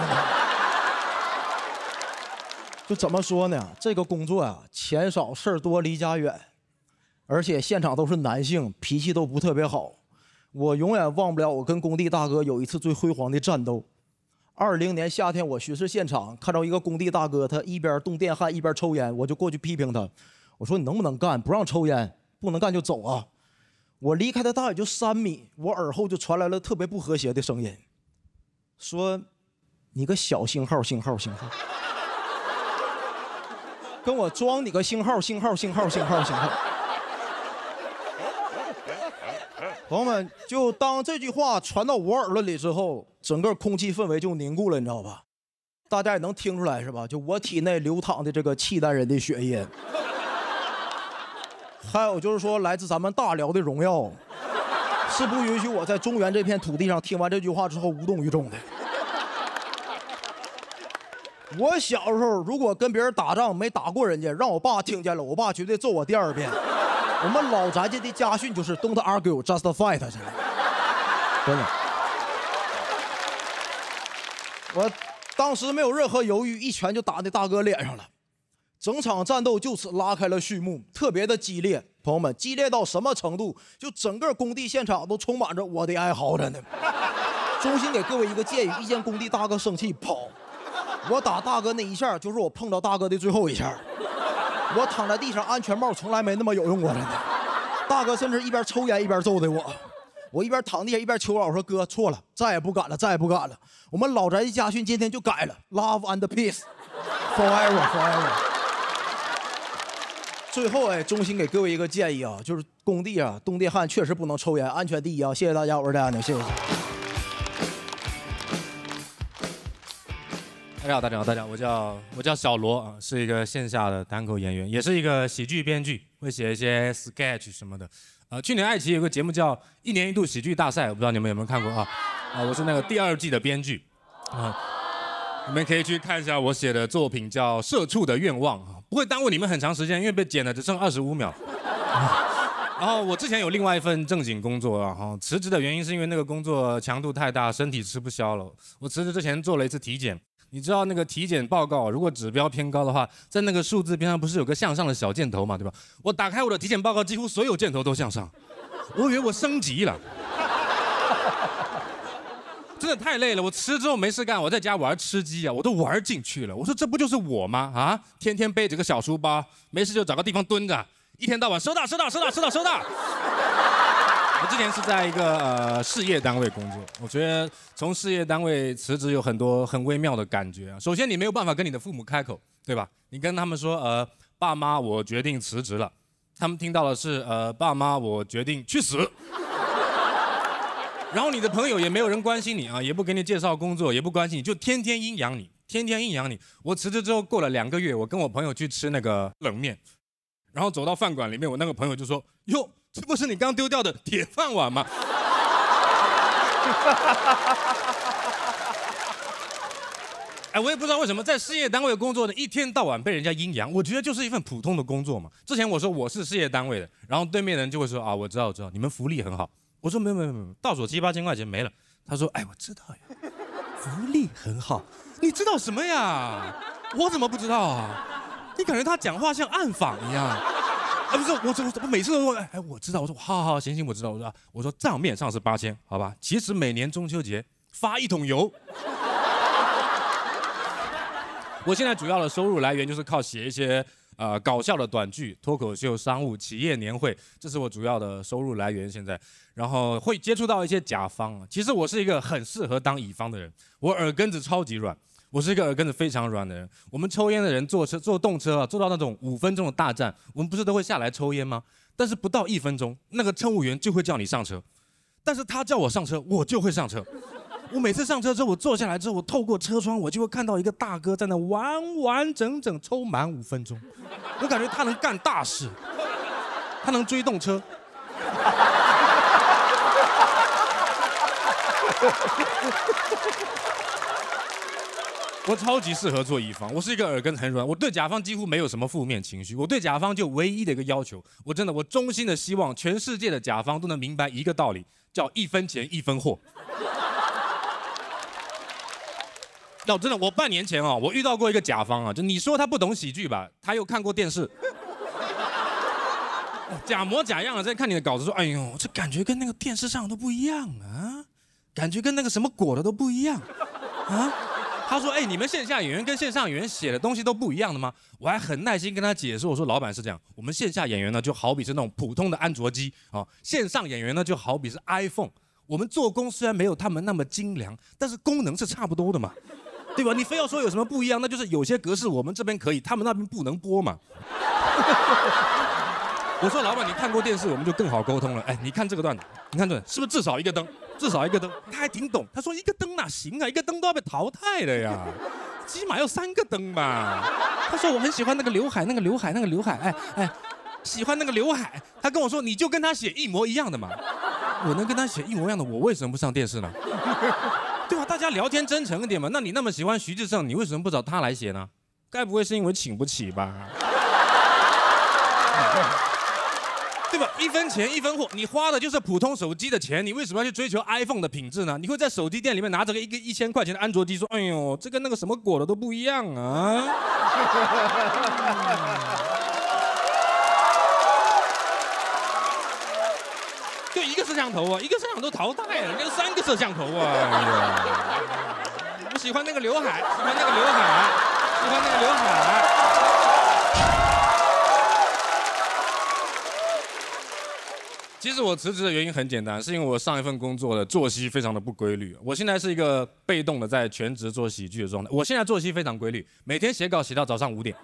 就怎么说呢？这个工作啊，钱少事儿多，离家远，而且现场都是男性，脾气都不特别好。我永远忘不了我跟工地大哥有一次最辉煌的战斗。2020年夏天，我巡视现场，看到一个工地大哥，他一边动电焊一边抽烟，我就过去批评他，我说你能不能干？不让抽烟，不能干就走啊！我离开他大概就3米，我耳后就传来了特别不和谐的声音，说你个小星号，跟我装你个星号。朋友们，就当这句话传到我耳朵里之后，整个空气氛围就凝固了，你知道吧？大家也能听出来是吧？就我体内流淌的这个契丹人的血液，还有就是说来自咱们大辽的荣耀，是不允许我在中原这片土地上听完这句话之后无动于衷的。我小时候如果跟别人打仗没打过人家，让我爸听见了，我爸绝对揍我第2遍。我们老宅家的家训就是 Don't argue, just fight， 真的。我当时没有任何犹豫，一拳就打在大哥脸上了。整场战斗就此拉开了序幕，特别的激烈。朋友们，激烈到什么程度？就整个工地现场都充满着我的哀嚎，真的。衷心给各位一个建议：一见工地大哥生气跑。我打大哥那一下，就是我碰到大哥的最后一下。我躺在地上，安全帽从来没那么有用过，真的。大哥甚至一边抽烟一边揍的我，我一边躺地下一边求饶，我说哥错了，再也不敢了，再也不敢了。我们老宅的家训今天就改了 ，Love and peace forever。最后衷心给各位一个建议啊，就是工地啊，动电焊确实不能抽烟，安全第一啊！谢谢大家，我是戴安宁，谢谢。大家好，我叫小罗啊，是一个线下的单口演员，也是一个喜剧编剧，会写一些 sketch 什么的。去年爱奇艺有个节目叫1年1度喜剧大赛，我不知道你们有没有看过啊？我是那个第2季的编剧啊，你们可以去看一下我写的作品叫《社畜的愿望》啊，不会耽误你们很长时间，因为被剪了只剩25秒。然后我之前有另外一份正经工作啊，辞职的原因是因为那个工作强度太大，身体吃不消了。我辞职之前做了一次体检。你知道那个体检报告，如果指标偏高的话，在那个数字边上不是有个向上的小箭头嘛，对吧？我打开我的体检报告，几乎所有箭头都向上，我以为我升级了，真的太累了。我辞职之后没事干，我在家玩吃鸡啊，我都玩进去了。我说这不就是我吗？啊，天天背着个小书包，没事就找个地方蹲着，一天到晚收到。我之前是在一个事业单位工作，我觉得从事业单位辞职有很多很微妙的感觉啊。首先，你没有办法跟你的父母开口，对吧？你跟他们说，爸妈，我决定辞职了，他们听到的是，爸妈，我决定去死。然后你的朋友也没有人关心你啊，也不给你介绍工作，也不关心你，就天天阴阳你。我辞职之后过了2个月，我跟我朋友去吃那个冷面，然后走到饭馆里面，我那个朋友就说：“哟。”这不是你刚丢掉的铁饭碗吗？我也不知道为什么在事业单位工作的，一天到晚被人家阴阳，我觉得就是一份普通的工作嘛。之前我说我是事业单位的，然后对面的人就会说啊，我知道，你们福利很好。我说没有，到手7、8千块钱没了。他说，我知道呀，福利很好，你知道什么呀？我怎么不知道啊？你感觉他讲话像暗访一样。不是我每次都说，我知道。我说好，行，我知道。我说账面上是8000，好吧？其实每年中秋节发1桶油。我现在主要的收入来源就是靠写一些搞笑的短剧、脱口秀、商务、企业年会，这是我主要的收入来源。现在，然后会接触到一些甲方。其实我是一个很适合当乙方的人，我耳根子超级软。我是一个耳根子非常软的人。我们抽烟的人坐动车啊，坐到那种5分钟的大站，我们不是都会下来抽烟吗？但是不到1分钟，那个乘务员就会叫你上车。但是他叫我上车，我就会上车。我每次上车之后，我坐下来之后，我透过车窗，我就会看到一个大哥在那完完整整抽满5分钟。我感觉他能干大事，他能追动车。我超级适合做乙方，我是一个耳根很软，我对甲方几乎没有什么负面情绪，我对甲方就唯一的一个要求，我衷心的希望全世界的甲方都能明白一个道理，叫1分钱1分货。真的，我半年前啊，我遇到过一个甲方啊，就你说他不懂喜剧吧，他又看过电视，假模假样的在看你的稿子，说，哎呦，这感觉跟那个电视上都不一样啊，感觉跟那个什么果的都不一样啊。他说，哎，你们线下演员跟线上演员写的东西都不一样的吗？我还很耐心跟他解释，我说老板是这样，我们线下演员呢就好比是那种普通的安卓机啊，线上演员呢就好比是 iPhone， 我们做工虽然没有他们那么精良，但是功能是差不多的嘛，对吧？你非要说有什么不一样，那就是有些格式我们这边可以，他们那边不能播嘛。我说老板，你看过电视，我们就更好沟通了。哎，你看这个段子，你看这是不是至少1个灯？至少1个灯，他还挺懂。他说1个灯哪行啊，1个灯都要被淘汰的呀，起码要3个灯吧。他说我很喜欢那个刘海，喜欢那个刘海。他跟我说你就跟他写一模一样的嘛。我能跟他写一模一样的，我为什么不上电视呢？对吧？大家聊天真诚一点嘛。那你那么喜欢徐志胜，你为什么不找他来写呢？该不会是因为请不起吧？对吧？1分钱1分货，你花的就是普通手机的钱，你为什么要去追求 iPhone 的品质呢？你会在手机店里面拿着一个1000块钱的安卓机说，哎呦，这跟那个什么果的都不一样啊。就1个摄像头啊，1个摄像头淘汰了，人家3个摄像头啊。我喜欢那个刘海，喜欢那个刘海，喜欢那个刘海。其实我辞职的原因很简单，是因为我上一份工作的作息非常的不规律。我现在是一个被动的在全职做喜剧的状态。我现在作息非常规律，每天写稿写到早上5点。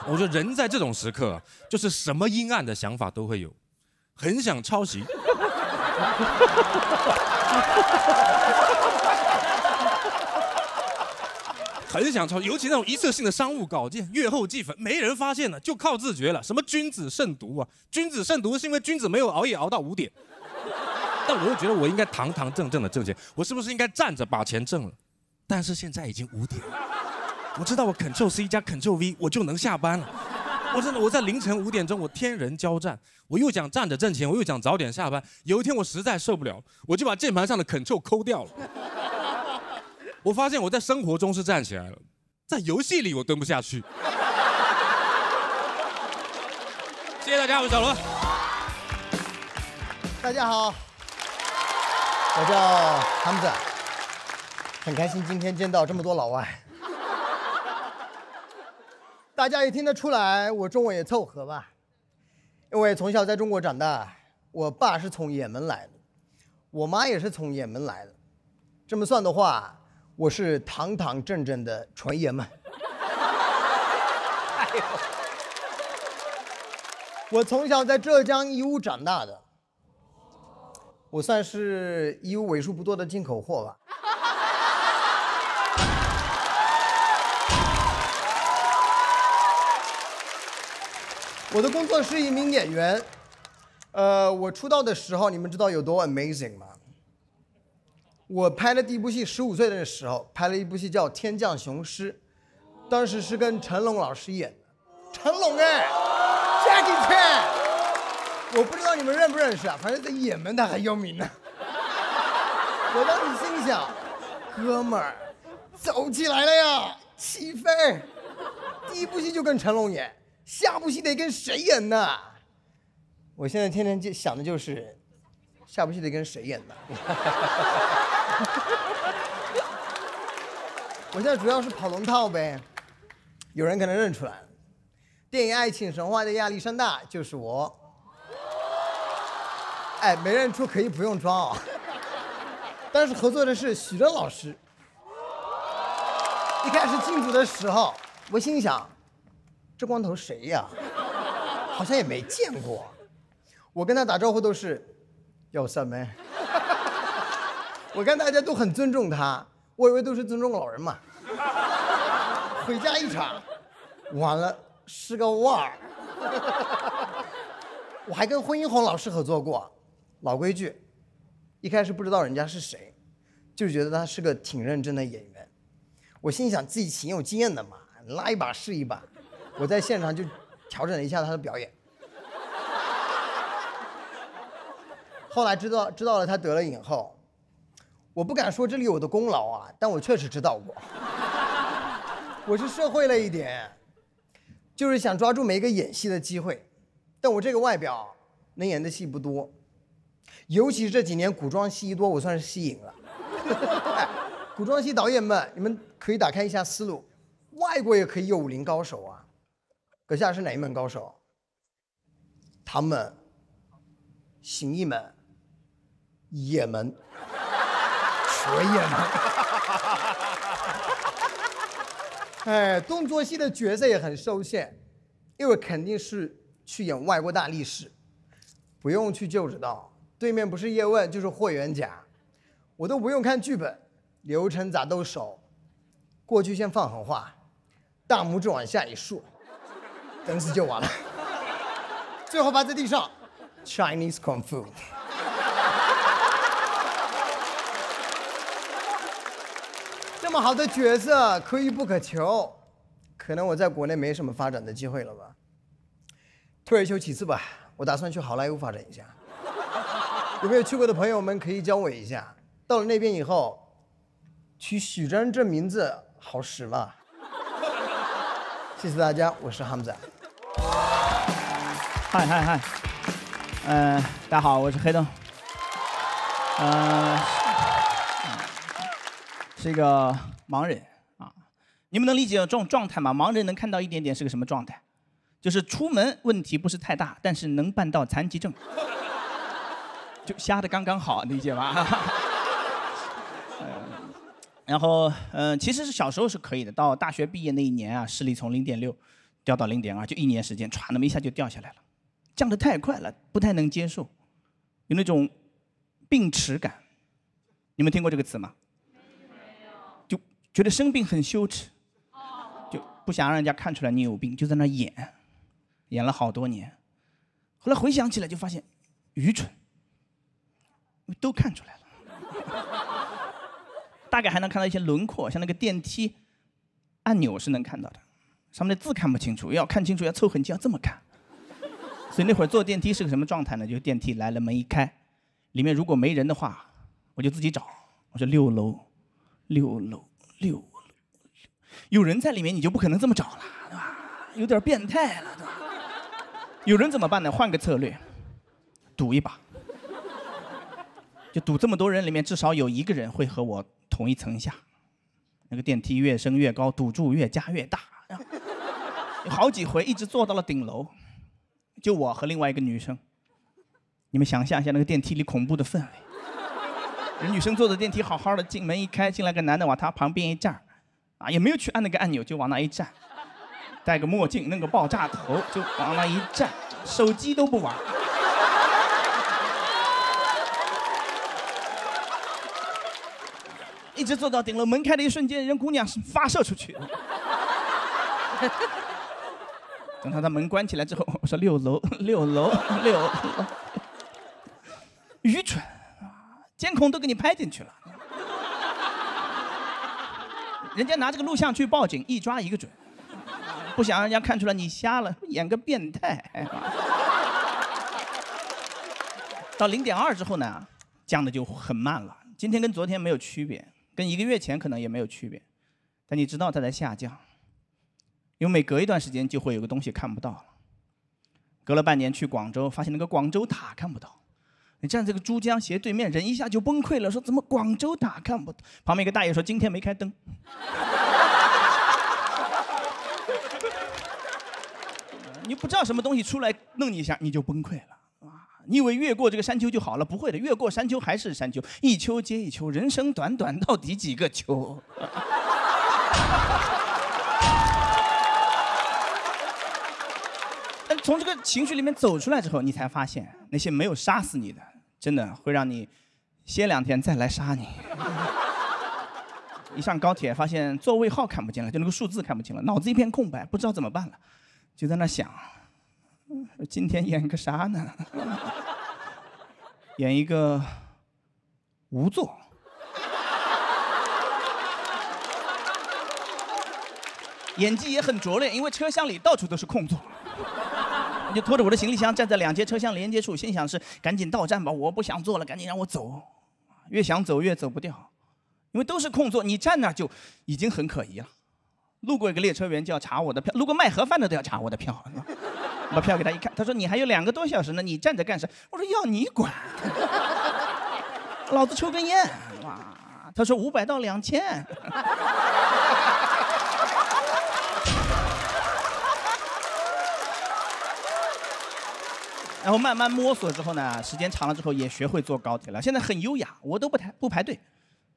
我觉得人在这种时刻，就是什么阴暗的想法都会有，很想抄袭。很想抄，尤其那种一次性的商务稿件，阅后记粉，没人发现了，就靠自觉了。什么君子慎独啊？君子慎独是因为君子没有熬夜熬到5点。但我又觉得我应该堂堂正正的挣钱，我是不是应该站着把钱挣了？但是现在已经5点了，我知道我 Ctrl+C 加 Ctrl+V 我就能下班了。我在凌晨5点钟，我天人交战，我又想站着挣钱，我又想早点下班。有一天我实在受不了，我就把键盘上的 Ctrl 抠掉了。我发现我在生活中是站起来了，在游戏里我蹲不下去。谢谢大家，我是小罗。大家好，我叫hamza，很开心今天见到这么多老外。大家也听得出来，我中文也凑合吧，因为从小在中国长大，我爸是从也门来的，我妈也是从也门来的，这么算的话，我是堂堂正正的纯爷们。我从小在浙江义乌长大的，我算是义乌为数不多的进口货吧。我的工作是一名演员，我出道的时候，你们知道有多 amazing 吗？我拍的第一部戏，15岁的时候拍了一部戏叫《天降雄狮》，当时是跟成龙老师演的。成龙哎 ，Jackie Chan， 我不知道你们认不认识啊，反正在也门他很有名的。我当时心想，哥们儿，走起来了呀，起飞！第一部戏就跟成龙演，下部戏得跟谁演呢？我现在天天想的就是，下部戏得跟谁演呢？我现在主要是跑龙套呗，有人可能认出来了，电影《爱情神话》的亚历山大就是我。哎，没认出可以不用装啊。但是合作的是许峥老师。一开始进组的时候，我心想，这光头谁呀？好像也没见过。我跟他打招呼都是有什么？我看大家都很尊重他，我以为都是尊重老人嘛。回家一查，完了是个腕儿。我还跟婚姻红老师合作过，老规矩，一开始不知道人家是谁，就觉得他是个挺认真的演员。我心想自己挺有经验的嘛，拉一把是一把。我在现场就调整了一下他的表演。后来知道了他得了影后，我不敢说这里有我的功劳啊，但我确实知道过。我是社会了一点，就是想抓住每一个演戏的机会，但我这个外表能演的戏不多，尤其是这几年古装戏一多，我算是戏瘾了。古装戏导演们，你们可以打开一下思路，外国也可以有武林高手啊。阁下是哪一门高手？他们行一门，也门，学也门。哎，动作戏的角色也很受限，因为肯定是去演外国大力士，不用去就知道，对面不是叶问就是霍元甲，我都不用看剧本，流程咋都熟。过去先放狠话，大拇指往下一竖，等死就完了。最后趴在地上 ，Chinese Kung Fu。这么好的角色可遇不可求，可能我在国内没什么发展的机会了吧。退休其次吧，我打算去好莱坞发展一下。有没有去过的朋友们可以教我一下？到了那边以后，取许真这名字好使吗？谢谢大家，我是哈姆仔。嗨，大家好，我是黑灯。是一个盲人啊，你们能理解这种状态吗？盲人能看到一点点是个什么状态？就是出门问题不是太大，但是能办到残疾证，就瞎的刚刚好，理解吗？然后其实是小时候是可以的，到大学毕业那一年啊，视力从0.6掉到0.2，就1年时间，歘那么一下就掉下来了，降得太快了，不太能接受，有那种病耻感。你们听过这个词吗？就觉得生病很羞耻，就不想让人家看出来你有病，就在那演了好多年。后来回想起来就发现愚蠢，都看出来了。大概还能看到一些轮廓，像那个电梯按钮是能看到的，上面的字看不清楚，要看清楚要凑很近，要这么看。所以那会儿坐电梯是个什么状态呢？就电梯来了，门一开，里面如果没人的话，我就自己找。我说6楼，有人在里面你就不可能这么找了，对吧？有点变态了，对吧？有人怎么办呢？换个策略，赌一把。就赌这么多人里面至少有1个人会和我同一层下，那个电梯越升越高，赌注越加越大，有好几回一直坐到了顶楼，就我和另外一个女生。你们想象一下那个电梯里恐怖的氛围，人女生坐的电梯好好的，进门一开，进来个男的往她旁边一站，啊，也没有去按那个按钮，就往那一站，戴个墨镜，弄个爆炸头，就往那一站，手机都不玩。一直坐到顶楼，门开的一瞬间，人姑娘是发射出去。等她门关起来之后，我说6楼，愚蠢啊！监控都给你拍进去了，人家拿这个录像去报警，一抓一个准。不想让人家看出来你瞎了，演个变态。到0.2之后呢，降的就很慢了。今天跟昨天没有区别。跟1个月前可能也没有区别，但你知道它在下降，因为每隔一段时间就会有个东西看不到了。隔了半年去广州，发现那个广州塔看不到，你站这个珠江斜对面，人一下就崩溃了，说怎么广州塔看不到？旁边一个大爷说今天没开灯。你不知道什么东西出来弄你一下，你就崩溃了。你以为越过这个山丘就好了？不会的，越过山丘还是山丘，一丘接一丘，人生短短，到底几个秋？从这个情绪里面走出来之后，你才发现那些没有杀死你的，真的会让你歇2天再来杀你。一上高铁发现座位号看不见了，就那个数字看不清了，脑子一片空白，不知道怎么办了，就在那想，今天演个啥呢？演一个无座。演技也很拙劣，因为车厢里到处都是空座。我就拖着我的行李箱站在2节车厢连接处，心想是赶紧到站吧，我不想坐了，赶紧让我走。越想走越走不掉，因为都是空座，你站那儿就已经很可疑了。路过一个列车员就要查我的票，路过卖盒饭的都要查我的票。把票给他一看，他说你还有2个多小时呢，你站着干啥？我说要你管，老子抽根烟。哇，他说500到2000。然后慢慢摸索之后呢，时间长了之后也学会坐高铁了。现在很优雅，我都不排队，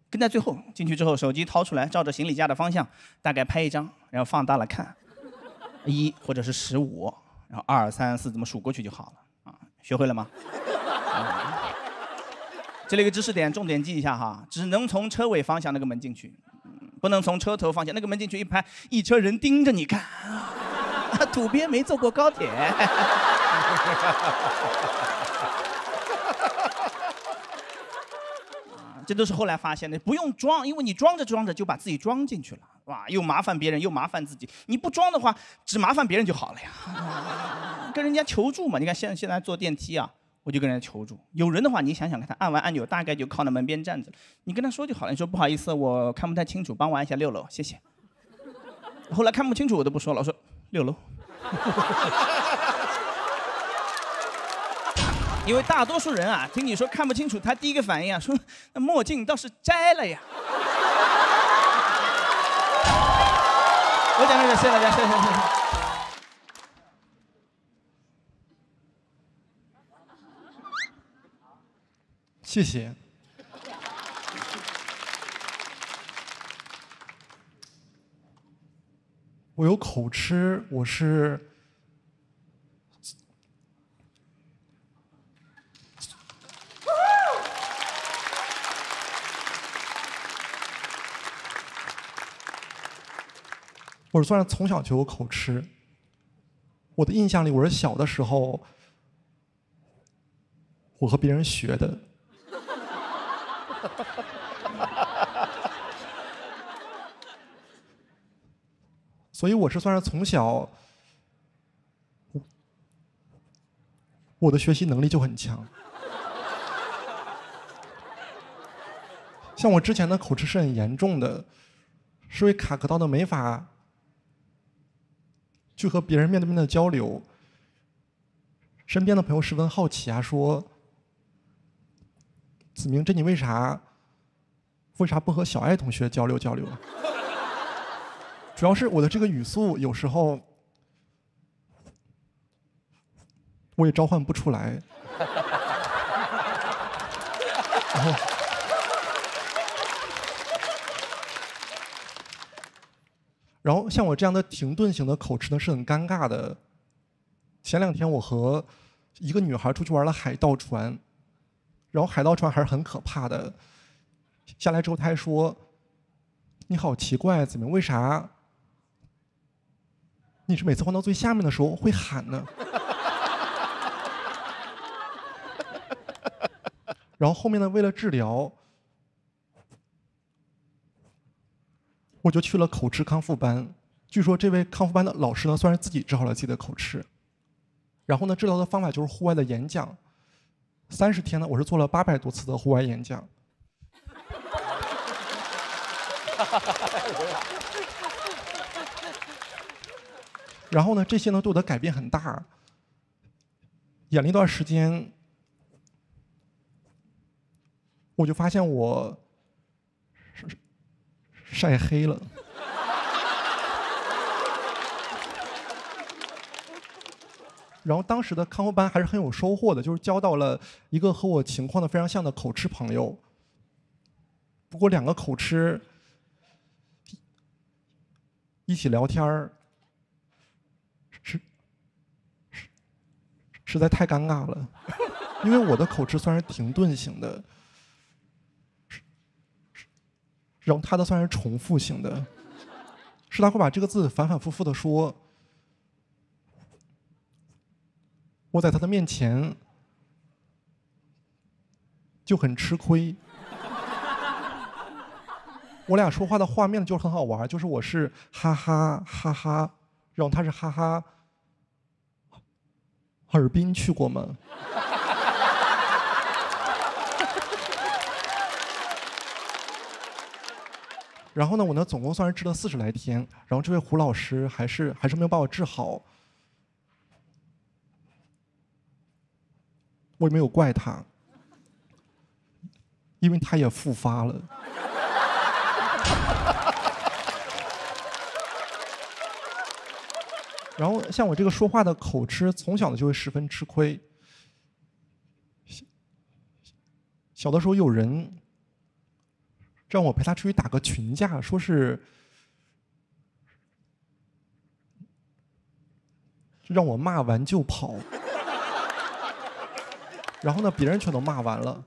跟在最后。进去之后，手机掏出来，照着行李架的方向大概拍一张，然后放大了看，1或者是15，然后2、3、4这么数过去就好了啊。学会了吗？这里一个知识点，重点记一下哈，只能从车尾方向那个门进去，不能从车头方向那个门进去。一拍，一车人盯着你看，土鳖没坐过高铁。这都是后来发现的，不用装，因为你装着装着就把自己装进去了，哇，又麻烦别人又麻烦自己。你不装的话，只麻烦别人就好了呀。跟人家求助嘛，你看现在坐电梯啊，我就跟人家求助。有人的话，你想想看，他按完按钮大概就靠那门边站着，你跟他说就好了。你说不好意思，我看不太清楚，帮我按一下6楼，谢谢。后来看不清楚我都不说了，我说6楼。因为大多数人啊，听你说看不清楚，他第一个反应啊，说那墨镜倒是摘了呀。我讲这个，谢谢大家，谢谢。谢谢。我有口吃，我是。我算是从小就有口吃。我的印象里，我是小的时候，我和别人学的。所以我是算是从小，我的学习能力就很强。像我之前的口吃是很严重的，是会卡壳到的没法去和别人面对面的交流。身边的朋友十分好奇啊，说：“子明，这你为啥不和小爱同学交流交流？”主要是我的这个语速有时候我也召唤不出来。然后像我这样的停顿型的口吃呢，是很尴尬的。前2天我和一个女孩出去玩了海盗船，然后海盗船还是很可怕的。下来之后，她还说：“你好奇怪，子明，为啥你是每次换到最下面的时候会喊呢？”然后后面呢，为了治疗，我就去了口吃康复班。据说这位康复班的老师呢，算是自己治好了自己的口吃。然后呢，治疗的方法就是户外的演讲。30天呢，我是做了800多次的户外演讲。然后呢，这些呢对我的改变很大。演了一段时间，我就发现我晒黑了。然后当时的康复班还是很有收获的，就是交到了一个和我情况的非常像的口吃朋友。不过2个口吃一起聊天儿，实在太尴尬了，因为我的口吃算是停顿型的，然后他的算是重复型的，是他会把这个字反反复复的说，我在他的面前就很吃亏。我俩说话的画面就很好玩，就是我是哈哈哈哈，然后他是哈哈。哈尔滨去过吗？然后呢，我呢总共算是治了40来天，然后这位胡老师还是没有把我治好。我也没有怪他，因为他也复发了。然后像我这个说话的口吃，从小呢就会十分吃亏。小的时候有人让我陪他出去打个群架，说是让我骂完就跑。然后呢，别人全都骂完了，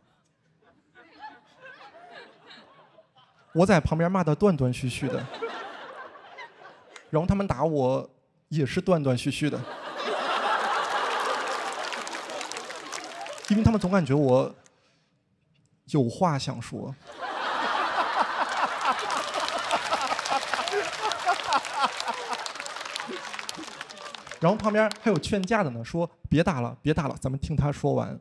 我在旁边骂得断断续续的，然后他们打我也是断断续续的，因为他们总感觉我有话想说。然后旁边还有劝架的呢，说别打了，别打了，咱们听他说完。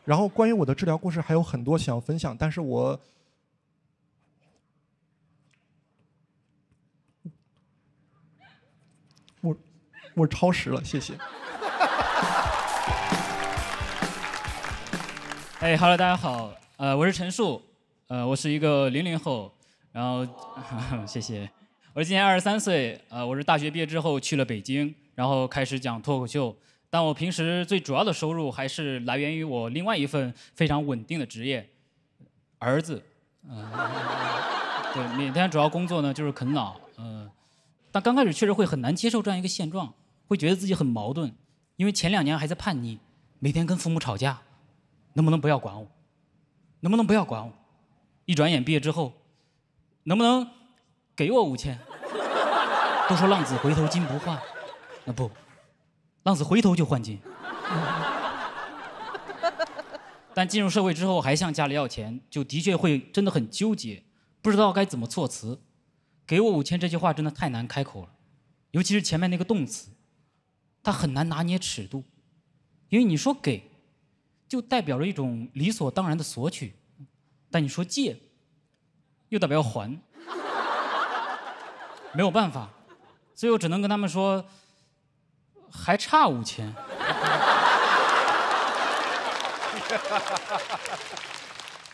然后关于我的治疗故事还有很多想要分享，但是我超时了，谢谢。哎，Hello， 大家好，我是陈树，我是一个00后，然后谢谢，我今年23岁，我是大学毕业之后去了北京，然后开始讲脱口秀，但我平时最主要的收入还是来源于我另外一份非常稳定的职业，儿子，对，每天主要工作呢就是啃老，但刚开始确实会很难接受这样一个现状，会觉得自己很矛盾，因为前2年还在叛逆，每天跟父母吵架。能不能不要管我？能不能不要管我？一转眼毕业之后，能不能给我5000？都说浪子回头金不换，不，浪子回头就换金。但进入社会之后还向家里要钱，就的确会真的很纠结，不知道该怎么措辞。给我5000这句话真的太难开口了，尤其是前面那个动词，它很难拿捏尺度，因为你说给。就代表着一种理所当然的索取，但你说借，又代表还，没有办法，所以我只能跟他们说，还差5000。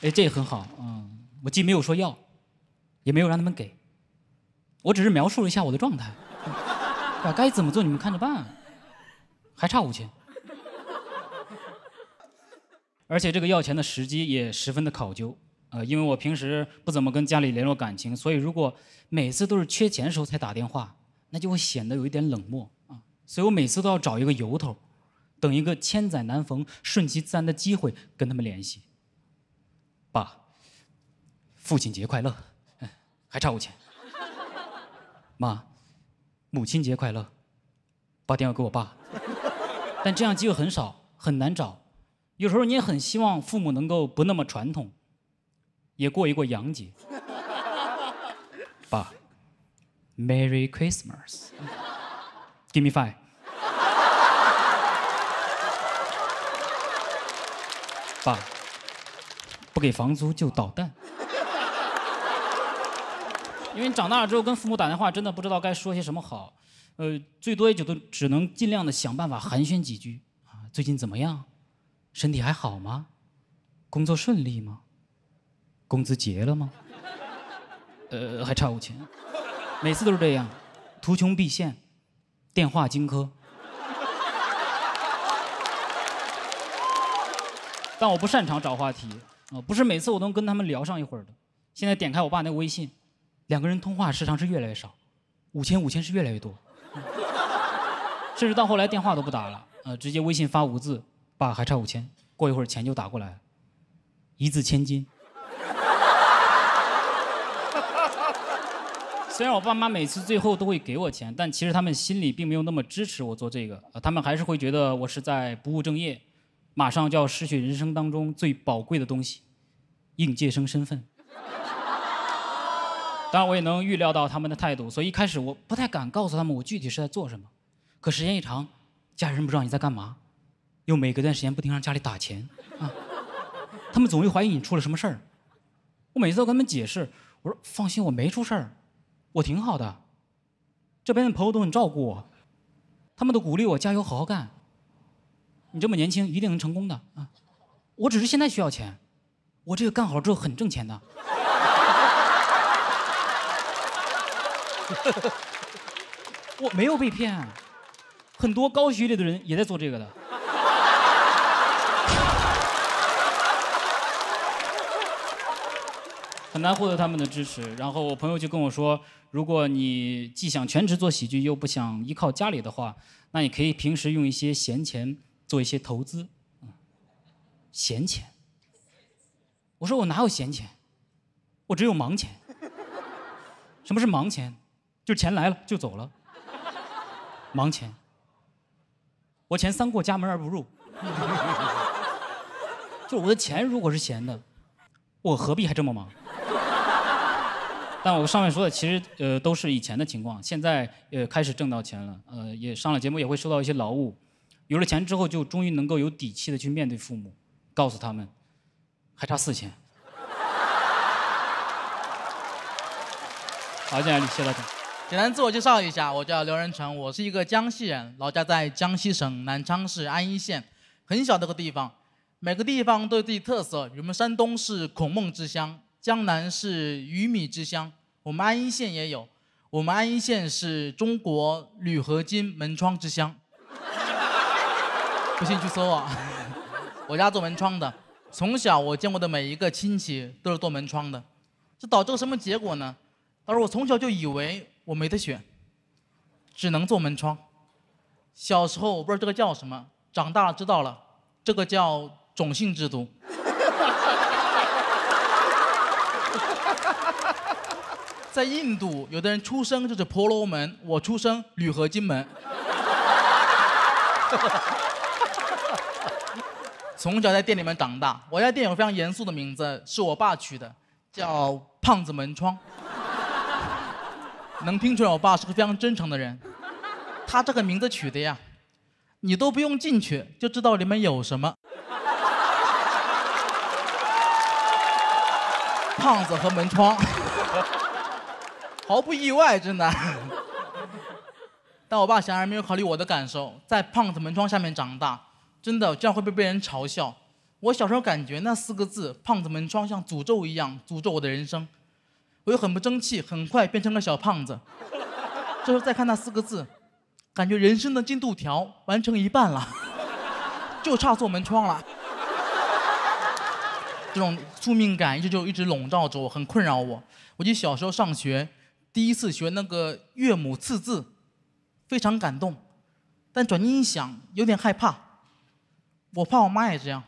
哎，这很好，我既没有说要，也没有让他们给，我只是描述了一下我的状态，该怎么做你们看着办，还差5000。而且这个要钱的时机也十分的考究，因为我平时不怎么跟家里联络感情，所以如果每次都是缺钱的时候才打电话，那就会显得有一点冷漠啊。所以我每次都要找一个由头，等一个千载难逢、顺其自然的机会跟他们联系。爸，父亲节快乐，还差5000。妈，母亲节快乐，把电话给我爸。但这样机会很少，很难找。有时候你也很希望父母能够不那么传统，也过一过洋节。爸 ，Merry Christmas，Give me 5。爸，不给房租就捣蛋。因为你长大了之后跟父母打电话，真的不知道该说些什么好，最多也就只能尽量的想办法寒暄几句啊，最近怎么样？身体还好吗？工作顺利吗？工资结了吗？还差5000。每次都是这样，图穷匕现，电话荆轲。但我不擅长找话题，不是每次我都能跟他们聊上一会儿的。现在点开我爸那个微信，2个人通话时长是越来越少，5000是越来越多，甚至到后来电话都不打了。直接微信发5字，爸还差5000，过一会儿钱就打过来了，一字千金。虽然我爸妈每次最后都会给我钱，但其实他们心里并没有那么支持我做这个，他们还是会觉得我是在不务正业，马上就要失去人生当中最宝贵的东西——应届生身份。当然，我也能预料到他们的态度，所以一开始我不太敢告诉他们我具体是在做什么。可时间一长，家人不知道你在干嘛，又每隔段时间不停让家里打钱啊，他们总会怀疑你出了什么事儿。我每次都跟他们解释，我说放心，我没出事儿。我挺好的，这边的朋友都很照顾我，他们都鼓励我加油，好好干。你这么年轻，一定能成功的啊！我只是现在需要钱，我这个干好之后很挣钱的。我没有被骗，很多高学历的人也在做这个的。很难获得他们的支持，然后我朋友就跟我说，如果你既想全职做喜剧，又不想依靠家里的话，那你可以平时用一些闲钱做一些投资。闲钱？我说我哪有闲钱？我只有忙钱。什么是忙钱？就是钱来了就走了。忙钱。我钱3过家门而不入。就我的钱如果是闲的，我何必还这么忙？但我上面说的其实都是以前的情况，现在开始挣到钱了，也上了节目也会收到一些劳务，有了钱之后就终于能够有底气的去面对父母，告诉他们还差4000。好，接下来谢谢大家。简单自我介绍一下，我叫刘仁成，我是一个江西人，老家在江西省南昌市安邑县，很小的个地方，每个地方都有自己特色，我们山东是孔孟之乡。江南是鱼米之乡，我们安邑县也有。我们安邑县是中国铝合金门窗之乡。不信去搜啊！我家做门窗的，从小我见过的每一个亲戚都是做门窗的，这导致个什么结果呢？导致我从小就以为我没得选，只能做门窗。小时候我不知道这个叫什么，长大了知道了，这个叫种姓制度。在印度，有的人出生就是婆罗门，我出生铝合金门。从小在店里面长大，我家店有个非常严肃的名字，是我爸取的，叫胖子门窗。能听出来我爸是个非常真诚的人。他这个名字取的呀，你都不用进去就知道里面有什么。胖子和门窗。毫不意外，真的。但我爸显然没有考虑我的感受，在胖子门窗下面长大，真的这样会被人嘲笑。我小时候感觉那4个字“胖子门窗”像诅咒一样诅咒我的人生，我又很不争气，很快变成了小胖子。这时候再看那4个字，感觉人生的进度条完成一半了，就差做门窗了。这种宿命感一直笼罩着我，很困扰我。我记得小时候上学。第一次学那个岳母刺字，非常感动，但转念一想，有点害怕。我怕我妈也这样。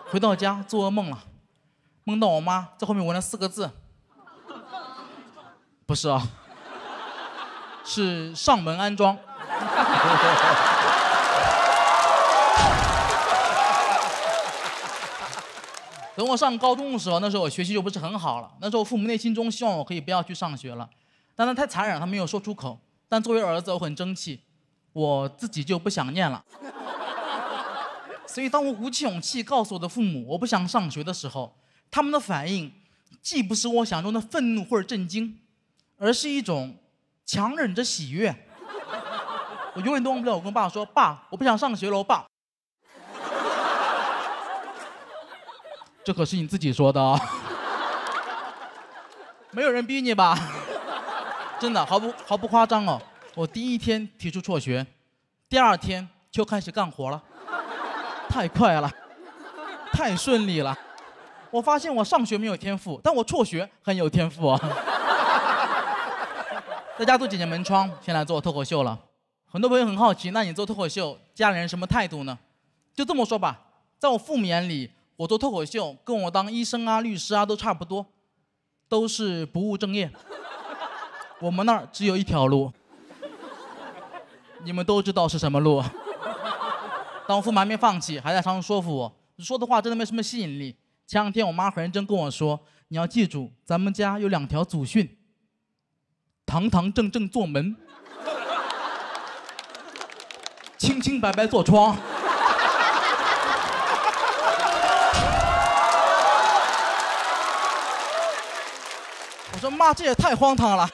回到家做噩梦了，梦到我妈在后面纹了4个字，不是啊，是上门安装。等我上高中的时候，那时候我学习就不是很好了。那时候父母内心中希望我可以不要去上学了，但他太残忍，他没有说出口。但作为儿子，我很争气，我自己就不想念了。所以当我鼓起勇气告诉我的父母我不想上学的时候，他们的反应既不是我想中的愤怒或者震惊，而是一种强忍着喜悦。我永远都忘不了我跟爸说：“爸，我不想上学了，爸。”这可是你自己说的啊，没有人逼你吧？真的毫不夸张哦。我第1天提出辍学，第2天就开始干活了，太快了，太顺利了。我发现我上学没有天赋，但我辍学很有天赋啊。在家做几年门窗，先来做脱口秀了。很多朋友很好奇，那你做脱口秀，家里人什么态度呢？就这么说吧，在我父母眼里，我做脱口秀跟我当医生啊、律师啊都差不多，都是不务正业。我们那儿只有一条路，你们都知道是什么路。当我父母还没放弃，还在常常说服我，说的话真的没什么吸引力。前两天我妈很认真跟我说，你要记住，咱们家有2条祖训：堂堂正正做门，清清白白做窗。我说妈，这也太荒唐了。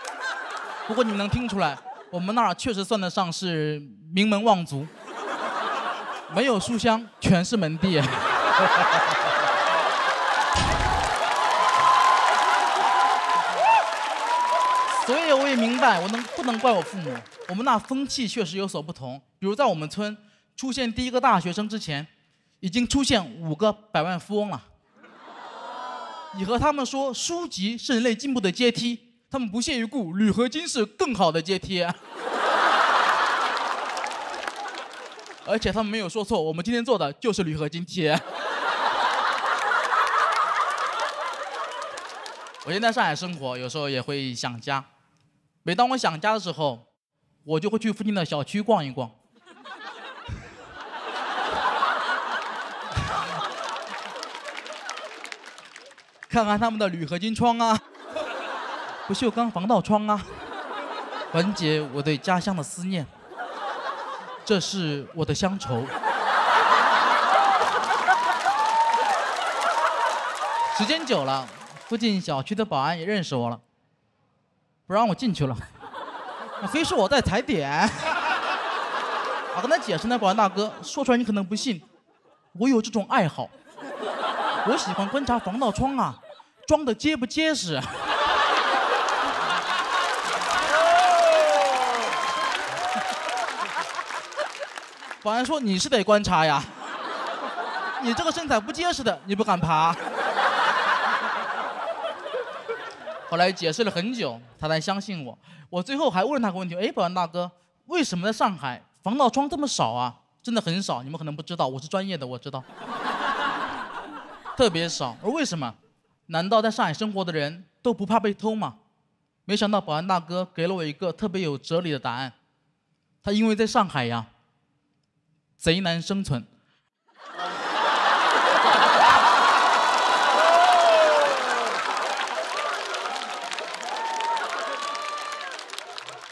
不过你们能听出来，我们那儿确实算得上是名门望族，没有书香，全是门第。所以我也明白，不能怪我父母。我们那风气确实有所不同。比如在我们村出现第1个大学生之前，已经出现5个百万富翁了。你和他们说书籍是人类进步的阶梯，他们不屑一顾，铝合金是更好的阶梯。而且他们没有说错，我们今天做的就是铝合金梯。我现在在上海生活，有时候也会想家。每当我想家的时候，我就会去附近的小区逛一逛。看看他们的铝合金窗啊，不锈钢防盗窗啊，缓解我对家乡的思念。这是我的乡愁。时间久了，附近小区的保安也认识我了，不让我进去了，非说我在踩点。我跟他解释呢，保安大哥，说出来你可能不信，我有这种爱好。我喜欢观察防盗窗啊，装的结不结实。保安说：“你是得观察呀，你这个身材不结实的，你不敢爬。”后来解释了很久，他才相信我。我最后还问他个问题：“哎，保安大哥，为什么在上海防盗窗这么少啊？真的很少，你们可能不知道，我是专业的，我知道。”特别少。而为什么？难道在上海生活的人都不怕被偷吗？没想到保安大哥给了我一个特别有哲理的答案。他因为在上海呀，贼难生存。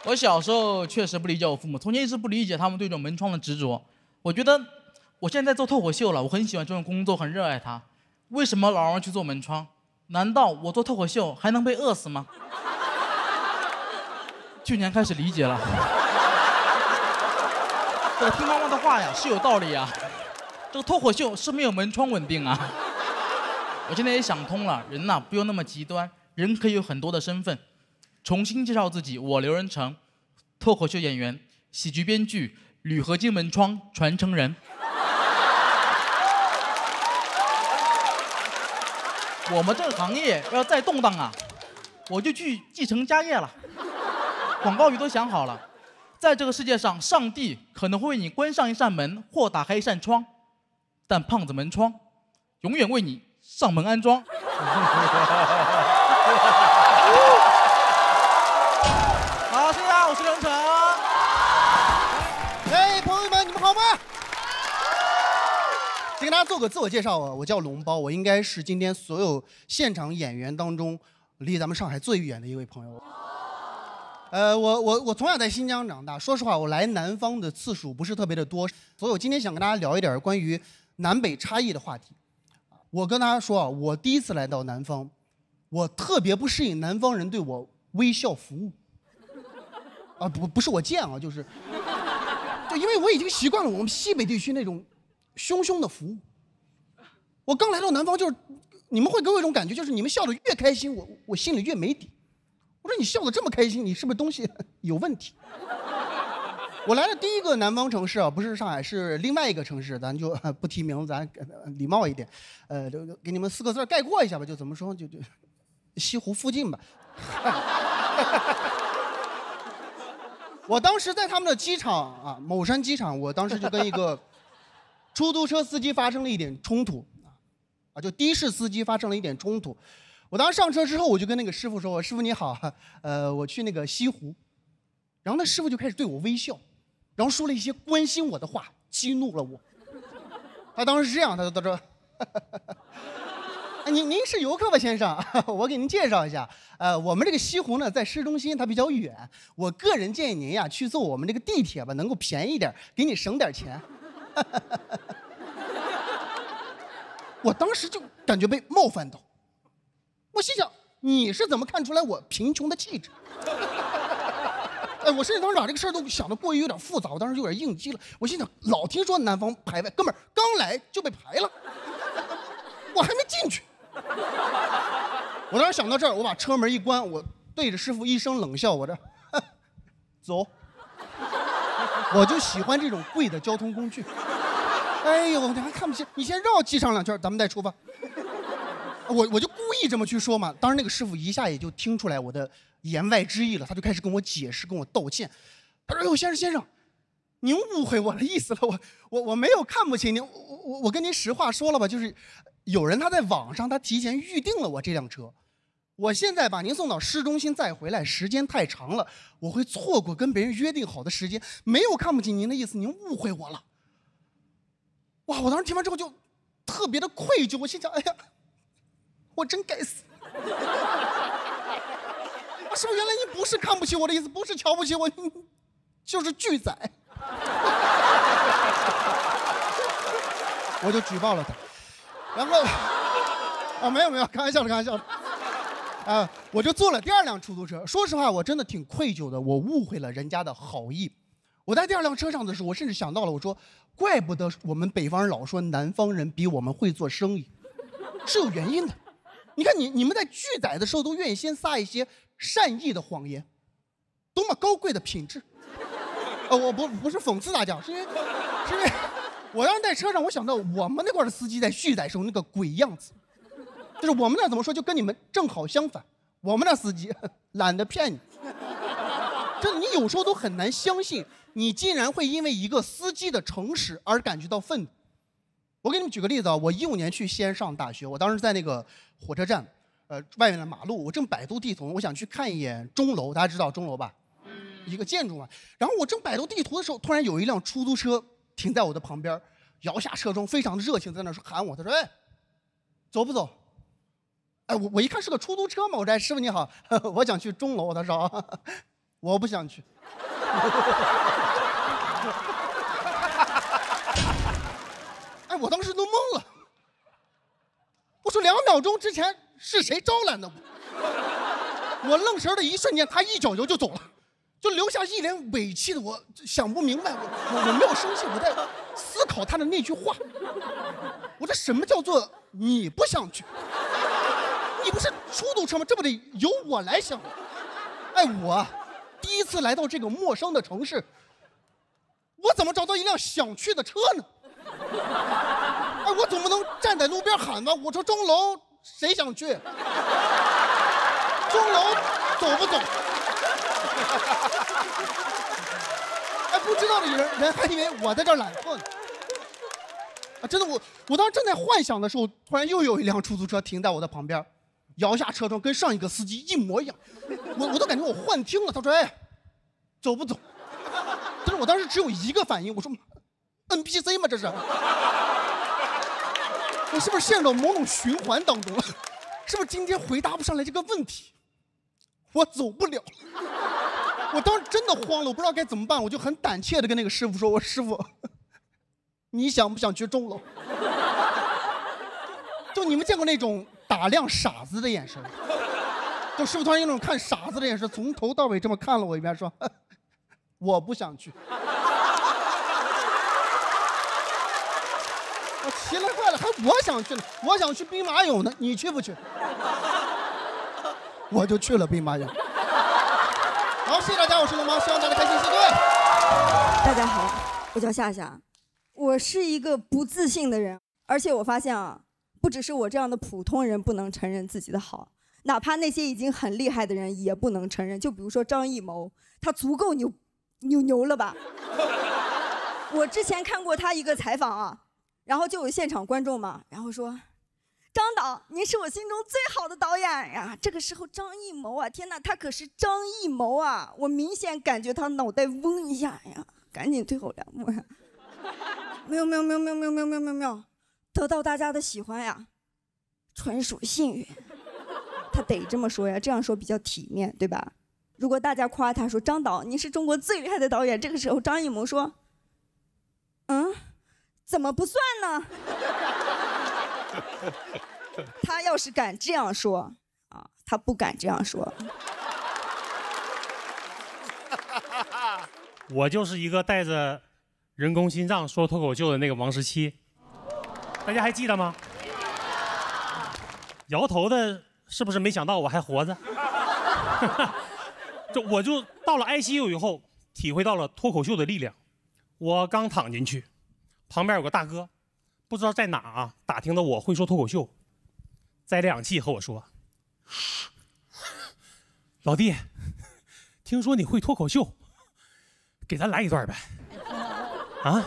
我小时候确实不理解我父母，从前一直不理解他们对这种门窗的执着。我觉得我现在做脱口秀了，我很喜欢这种工作，很热爱它。为什么老让我去做门窗？难道我做脱口秀还能被饿死吗？去年开始理解了。这个听妈妈的话呀，是有道理呀。这个脱口秀是没有门窗稳定啊。我现在也想通了，人呐不用那么极端，人可以有很多的身份。重新介绍自己，我刘仁成，脱口秀演员、喜剧编剧、铝合金门窗传承人。我们这个行业要再动荡啊，我就去继承家业了。广告语都想好了，在这个世界上，上帝可能会为你关上一扇门或打开一扇窗，但胖子门窗永远为你上门安装。好，谢谢大家，我是刘仁成。哎，朋友们，你们好吗？先给大家做个自我介绍啊，我叫龙包，我应该是今天所有现场演员当中离咱们上海最远的一位朋友。我从小在新疆长大，说实话，我来南方的次数不是特别的多，所以我今天想跟大家聊一点关于南北差异的话题。我跟大家说啊，我第一次来到南方，我特别不适应南方人对我微笑服务。啊，不是我贱啊，就因为我已经习惯了我们西北地区那种汹汹的服务。我刚来到南方，就是你们会给我一种感觉，就是你们笑得越开心，我心里越没底。我说你笑得这么开心，你是不是东西有问题？我来的第一个南方城市啊，不是上海，是另外一个城市，咱就不提名，咱礼貌一点，给你们4个字概括一下吧，就怎么说，就西湖附近吧。我当时在他们的机场啊，某山机场，我当时就跟一个出租车司机发生了一点冲突，就的士司机发生了一点冲突。我当时上车之后，我就跟那个师傅说：“师傅你好，我去那个西湖。”然后那师傅就开始对我微笑，然后说了一些关心我的话，激怒了我。他当时是这样，他说。您是游客吧，先生？我给您介绍一下，我们这个西湖呢，在市中心，它比较远。我个人建议您呀，去坐我们这个地铁吧，能够便宜点，给你省点钱。我当时就感觉被冒犯到，我心想，你是怎么看出来我贫穷的气质？我甚至当时把这个事儿都想得过于有点复杂，我当时有点应激了。我心想，老听说南方排外，哥们儿刚来就被排了，我还没进去。我当时想到这儿，我把车门一关，我对着师傅一声冷笑，我这走。我就喜欢这种贵的交通工具。哎呦，你还看不起？你先绕机场2圈，咱们再出发。我就故意这么去说嘛。当然那个师傅一下也就听出来我的言外之意了，他就开始跟我解释，跟我道歉。他说：“哎呦，先生，您误会我的意思了，我没有看不起您，我跟您实话说了吧，就是有人他在网上他提前预定了我这辆车，我现在把您送到市中心再回来，时间太长了，我会错过跟别人约定好的时间，没有看不起您的意思，您误会我了。”哇！我当时听完之后就特别的愧疚，我心想：哎呀，我真该死。师傅，原来你不是看不起我的意思，不是瞧不起我，你就是拒载。我就举报了他，然后没有，开玩笑的，我就坐了第2辆出租车。说实话，我真的挺愧疚的，我误会了人家的好意。我在第2辆车上的时候，我甚至想到了，我说，怪不得我们北方人老说南方人比我们会做生意，是有原因的。你看你们在拒载的时候都愿意先撒一些善意的谎言，多么高贵的品质！我不是讽刺大家，是因为我当时在车上，我想到我们那块的司机在拒载时候那个鬼样子，就是我们那怎么说，就跟你们正好相反。我们那司机懒得骗你，真的，你有时候都很难相信，你竟然会因为一个司机的诚实而感觉到愤怒。我给你们举个例子啊，我15年去西安上大学，我当时在那个火车站，外面的马路，我正百度地图，我想去看一眼钟楼，大家知道钟楼吧？一个建筑嘛。然后我正百度地图的时候，突然有一辆出租车停在我的旁边，摇下车窗，非常的热情，在那说喊我，他说：“哎，走不走？”哎，我一看是个出租车嘛，我说：“哎，师傅你好，我想去钟楼。”他说：“我不想去。”哎，我当时都懵了。我说2秒钟之前是谁招揽的我？我愣神的一瞬间，他一脚油就走了，就留下一脸委屈的我，想不明白，我没有生气，我在思考他的那句话。我说什么叫做你不想去？你不是出租车吗？这不得由我来想？哎，我第一次来到这个陌生的城市，我怎么找到一辆想去的车呢？哎，我总不能站在路边喊吧？我说钟楼谁想去？钟楼走不走？哎，不知道的人还以为我在这儿懒惰呢。啊，真的，我当时正在幻想的时候，突然又有一辆出租车停在我的旁边，摇下车窗，跟上一个司机一模一样。我都感觉我幻听了。他说：“哎，走不走？”但是我当时只有一个反应，我说 ：“NPC 吗？这是？我是不是陷入某种循环当中了？是不是今天回答不上来这个问题？我走不了。”我当时真的慌了，我不知道该怎么办，我就很胆怯的跟那个师傅说：“我师傅，你想不想去钟楼？”就你们见过那种打量傻子的眼神？就师傅突然用那种看傻子的眼神，从头到尾这么看了我一遍，说：“我不想去。”我奇了怪了，还我想去呢，我想去兵马俑呢，你去不去？我就去了兵马俑。好，谢谢大家，我是龙猫，希望大家开心，谢谢各位。大家好，我叫夏夏，我是一个不自信的人，而且我发现啊，不只是我这样的普通人不能承认自己的好，哪怕那些已经很厉害的人也不能承认。就比如说张艺谋，他足够牛，牛了吧？我之前看过他一个采访啊，然后就有现场观众嘛，然后说。张导，您是我心中最好的导演呀！这个时候，张艺谋啊，天哪，他可是张艺谋啊！我明显感觉他脑袋嗡一下呀，赶紧退后2步呀！没有，得到大家的喜欢呀，纯属幸运。他得这么说呀，这样说比较体面，对吧？如果大家夸他说张导，您是中国最厉害的导演，这个时候张艺谋说，怎么不算呢？他要是敢这样说啊，他不敢这样说。我就是一个带着人工心脏说脱口秀的那个王十七，大家还记得吗？摇头的是不是没想到我还活着？我就到了 ICU 以后，体会到了脱口秀的力量。我刚躺进去，旁边有个大哥。不知道在哪啊，打听到我会说脱口秀，摘了氧气和我说：“老弟，听说你会脱口秀，给咱来一段呗。”啊，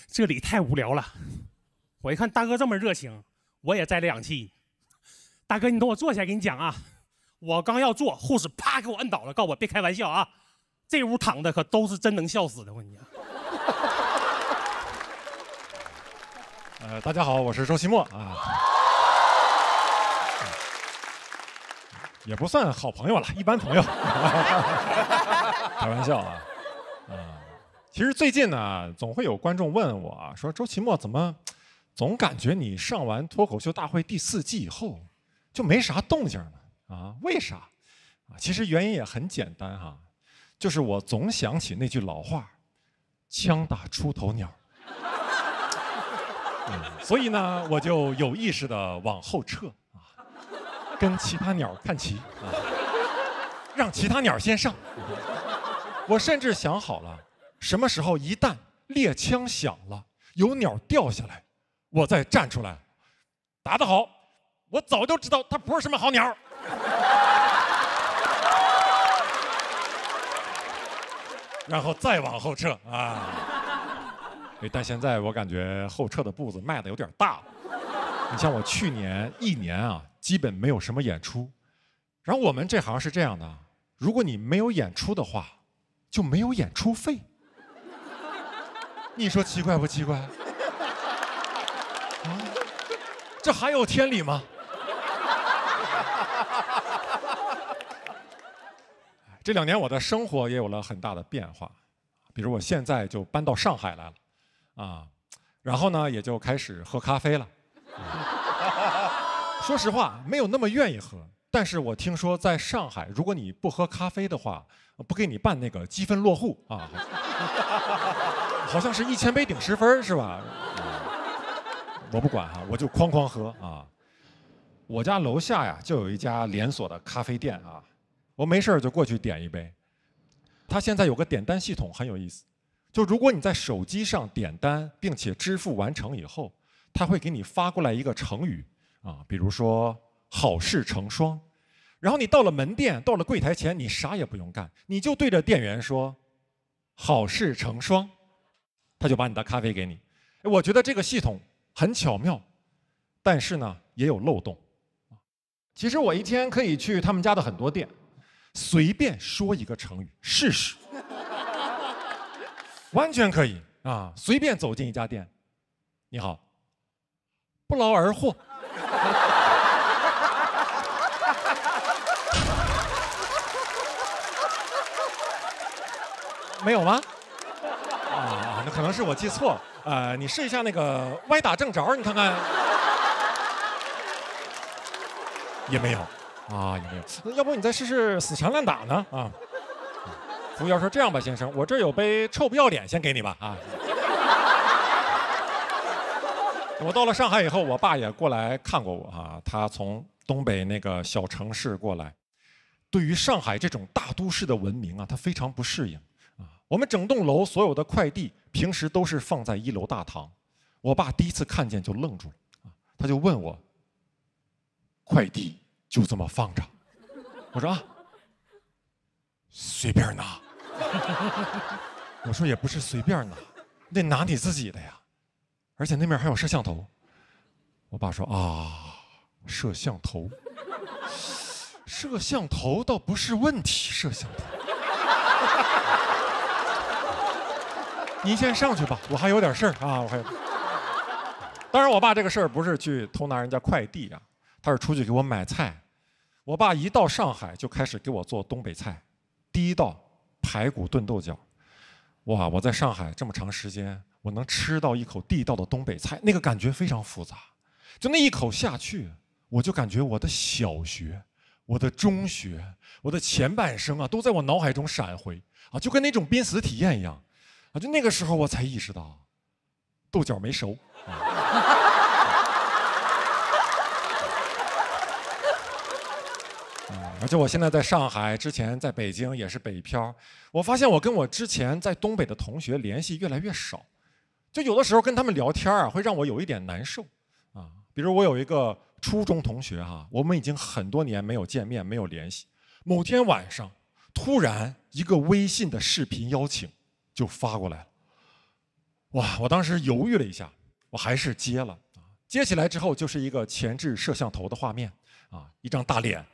这里太无聊了。我一看大哥这么热情，我也摘了氧气。大哥，你等我坐下给你讲啊。我刚要坐，护士啪给我摁倒了，告诉我别开玩笑啊，这屋躺的可都是真能笑死的，我跟你讲。大家好，我是周奇墨啊，也不算好朋友了，一般朋友，开玩笑啊，其实最近呢，总会有观众问我啊，说周奇墨怎么总感觉你上完脱口秀大会第4季以后就没啥动静了啊？为啥？啊，其实原因也很简单哈，就是我总想起那句老话，枪打出头鸟。所以呢，我就有意识地往后撤啊，跟其他鸟看齐啊，让其他鸟先上。我甚至想好了，什么时候一旦猎枪响了，有鸟掉下来，我再站出来。答得好，我早就知道它不是什么好鸟。然后再往后撤啊。但现在我感觉后撤的步子迈得有点大了。你像我去年1年啊，基本没有什么演出。然后我们这行是这样的，如果你没有演出的话，就没有演出费。你说奇怪不奇怪？啊，这还有天理吗？这2年我的生活也有了很大的变化，比如我现在就搬到上海来了。啊，然后呢，也就开始喝咖啡了。说实话，没有那么愿意喝，但是我听说在上海，如果你不喝咖啡的话，不给你办那个积分落户啊，好像是1000杯顶10分是吧？我不管哈，我就哐哐喝啊。我家楼下呀就有一家连锁的咖啡店啊，我没事就过去点一杯。它现在有个点单系统很有意思。就如果你在手机上点单，并且支付完成以后，他会给你发过来一个成语啊，比如说好事成双。然后你到了门店，到了柜台前，你啥也不用干，你就对着店员说好事成双，他就把你的咖啡给你。我觉得这个系统很巧妙，但是呢也有漏洞。其实我一天可以去他们家的很多店，随便说一个成语试试。完全可以啊！随便走进一家店，你好，不劳而获。没有吗？啊，那可能是我记错了。你试一下那个歪打正着，你看看。也没有，啊，也没有。要不你再试试死缠烂打呢？啊。服务员说：“这样吧，先生，我这有杯臭不要脸，先给你吧。”啊，我到了上海以后，我爸也过来看过我啊。他从东北那个小城市过来，对于上海这种大都市的文明啊，他非常不适应啊。我们整栋楼所有的快递平时都是放在1楼大堂，我爸第一次看见就愣住了啊，他就问我：“快递就这么放着？”我说：“啊。”随便拿。我说也不是随便拿，你得拿你自己的呀，而且那边还有摄像头。我爸说啊，摄像头，摄像头倒不是问题，摄像头。你先上去吧，我还有点事儿啊，我还有。当然，我爸这个事儿不是去偷拿人家快递啊，他是出去给我买菜。我爸一到上海就开始给我做东北菜，第一道排骨炖豆角。哇，我在上海这么长时间，我能吃到一口地道的东北菜，那个感觉非常复杂。就那一口下去，我就感觉我的小学、我的中学、我的前半生啊，都在我脑海中闪回啊，就跟那种濒死体验一样啊。就那个时候我才意识到，豆角没熟。而且我现在在上海，之前在北京也是北漂。我发现我跟我之前在东北的同学联系越来越少，就有的时候跟他们聊天啊，会让我有一点难受啊。比如我有一个初中同学哈，我们已经很多年没有见面、没有联系。某天晚上，突然一个微信的视频邀请就发过来了。哇！我当时犹豫了一下，我还是接了。接起来之后，就是一个前置摄像头的画面啊，一张大脸。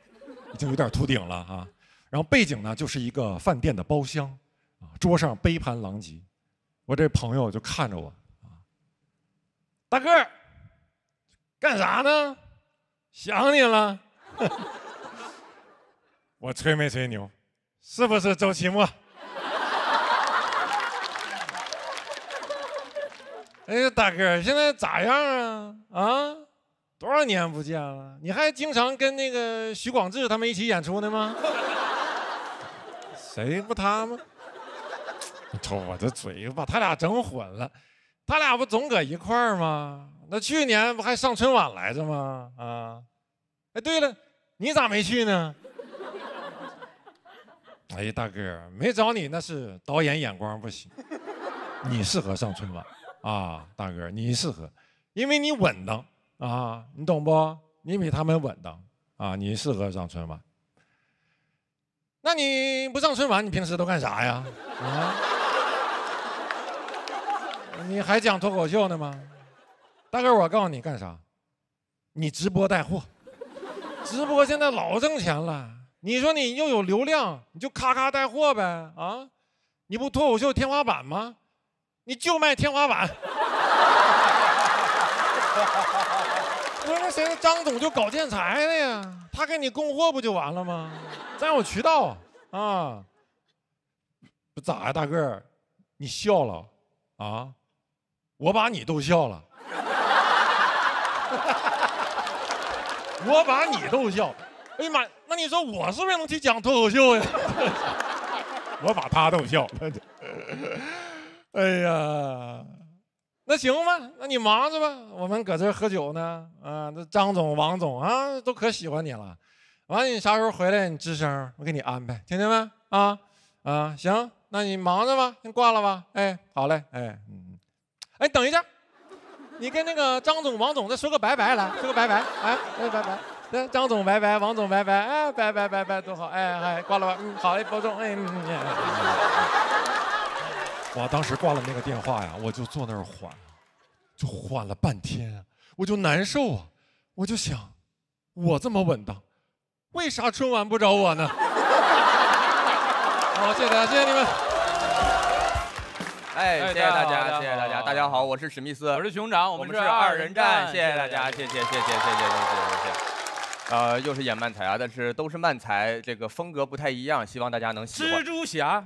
已经有点秃顶了啊，然后背景呢就是一个饭店的包厢，啊，桌上杯盘狼藉，我这朋友就看着我，啊，大个儿，干啥呢？想你了。我吹没吹牛？是不是周奇墨？哎呀，大个儿，现在咋样啊？啊？多少年不见了？你还经常跟那个许广智他们一起演出呢吗？谁不他吗？你瞅我这嘴，把他俩整混了。他俩不总搁一块儿吗？那去年不还上春晚来着吗？啊！哎，对了，你咋没去呢？哎，大哥，没找你那是导演眼光不行。你适合上春晚啊，大哥，你适合，因为你稳当。啊，你懂不？你比他们稳当啊，你适合上春晚。那你不上春晚，你平时都干啥呀？啊？你还讲脱口秀呢吗？大哥，我告诉你干啥？你直播带货，直播现在老挣钱了。你说你又有流量，你就咔咔带货呗啊？你不脱口秀天花板吗？你就卖天花板。不是那谁，张总就搞建材的呀，他给你供货不就完了吗？咱有渠道啊。不咋呀，大个儿，你笑了啊？我把你逗笑了。我把你逗笑。哎呀妈，那你说我是不是能去讲脱口秀呀？我把他逗笑了。哎呀。那行吧，那你忙着吧，我们搁这喝酒呢。啊，那张总、王总啊，都可喜欢你了。完了，你啥时候回来，你吱声，我给你安排，听见没？啊啊，行，那你忙着吧，先挂了吧。哎，好嘞，哎，哎，等一下，你跟那个张总、王总再说个拜拜来，说个拜拜，哎，拜拜。对，张总拜拜，王总拜拜，哎，拜拜，多好，哎，挂了吧，好嘞，保重，哎，我当时挂了那个电话呀，我就坐那儿缓，就缓了半天，我就难受啊，我就想，我这么稳当，为啥春晚不找我呢？好，谢谢大家，谢谢你们。哎，谢谢大家，谢谢大家。大家好，我是史密斯，我是熊掌，我们是二人战，谢谢大家，谢谢。又是演漫才啊，但是都是漫才，这个风格不太一样，希望大家能喜欢。蜘蛛侠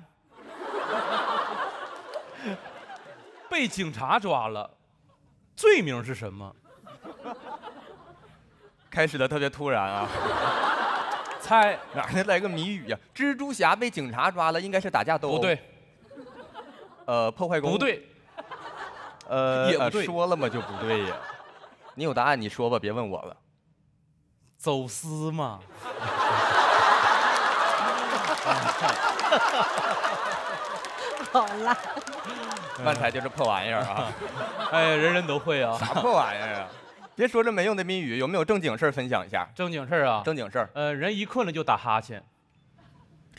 被警察抓了，罪名是什么？开始的特别突然啊！猜哪儿来个谜语呀？蜘蛛侠被警察抓了，应该是打架斗殴。不对。破坏公物。不对。也不对。说了嘛就不对呀。你有答案你说吧，别问我了。走私嘛。好啦。漫才就是破玩意儿啊！哎，人人都会啊。啥破玩意儿啊？别说这没用的谜语，有没有正经事儿分享一下？正经事儿啊？正经事儿。人一困了就打哈欠。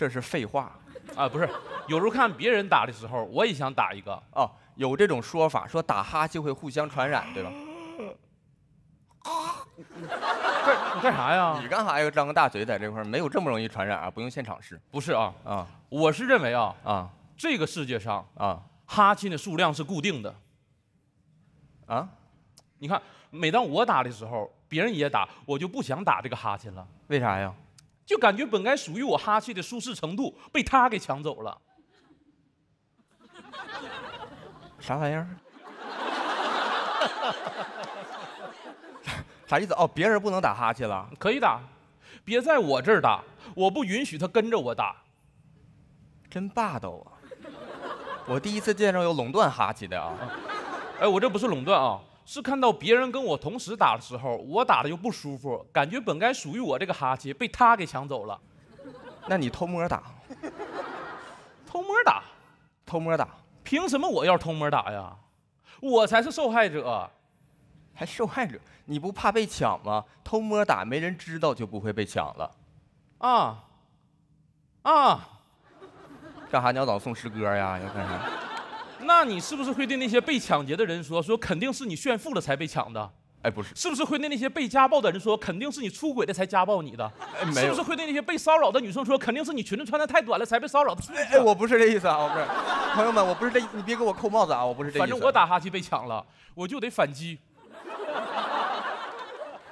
这是废话。啊，不是，有时候看别人打的时候，我也想打一个。哦，有这种说法，说打哈欠会互相传染，对吧？你干啥呀？你干啥呀？张个大嘴在这块儿，没有这么容易传染啊！不用现场试。不是啊，我是认为这个世界上哈欠的数量是固定的。啊，你看，每当我打的时候，别人也打，我就不想打这个哈欠了。为啥呀？就感觉本该属于我哈气的舒适程度被他给抢走了。啥玩意儿？啥意思？哦，别人不能打哈欠了？可以打，别在我这儿打，我不允许他跟着我打。真霸道啊！我第一次见着有垄断哈气的啊！哎，我这不是垄断啊。是看到别人跟我同时打的时候，我打的又不舒服，感觉本该属于我这个哈气被他给抢走了。那你偷摸打？偷摸打？偷摸打？凭什么我要偷摸打呀？我才是受害者。还受害者？你不怕被抢吗？偷摸打没人知道就不会被抢了。干啥？你要早送诗歌呀？要干啥？那你是不是会对那些被抢劫的人说肯定是你炫富了才被抢的？哎，不是。是不是会对那些被家暴的人说肯定是你出轨的才家暴你的？哎，没有。是不是会对那些被骚扰的女生说肯定是你裙子穿得太短了才被骚扰的？哎，我不是这意思啊，我不是。朋友们，我不是这，你别给我扣帽子啊，我不是这意思。反正我打哈欠被抢了，我就得反击。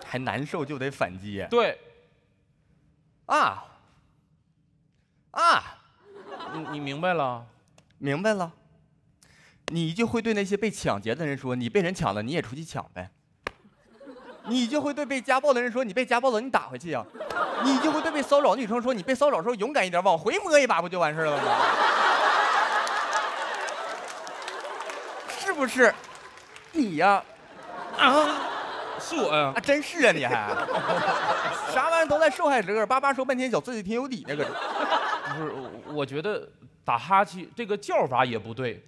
还难受就得反击。对。你明白了？明白了。你就会对那些被抢劫的人说：“你被人抢了，你也出去抢呗。”你就会对被家暴的人说：“你被家暴了，你打回去呀。”你就会对被骚扰的女生说：“你被骚扰的时候勇敢一点，往回摸一把，不就完事了吗？”是不是？你呀，是我呀，真是啊，你还啥玩意儿都在受害者，叭叭说半天，小自己挺有理那个。不是，我觉得打哈欠这个叫法也不对。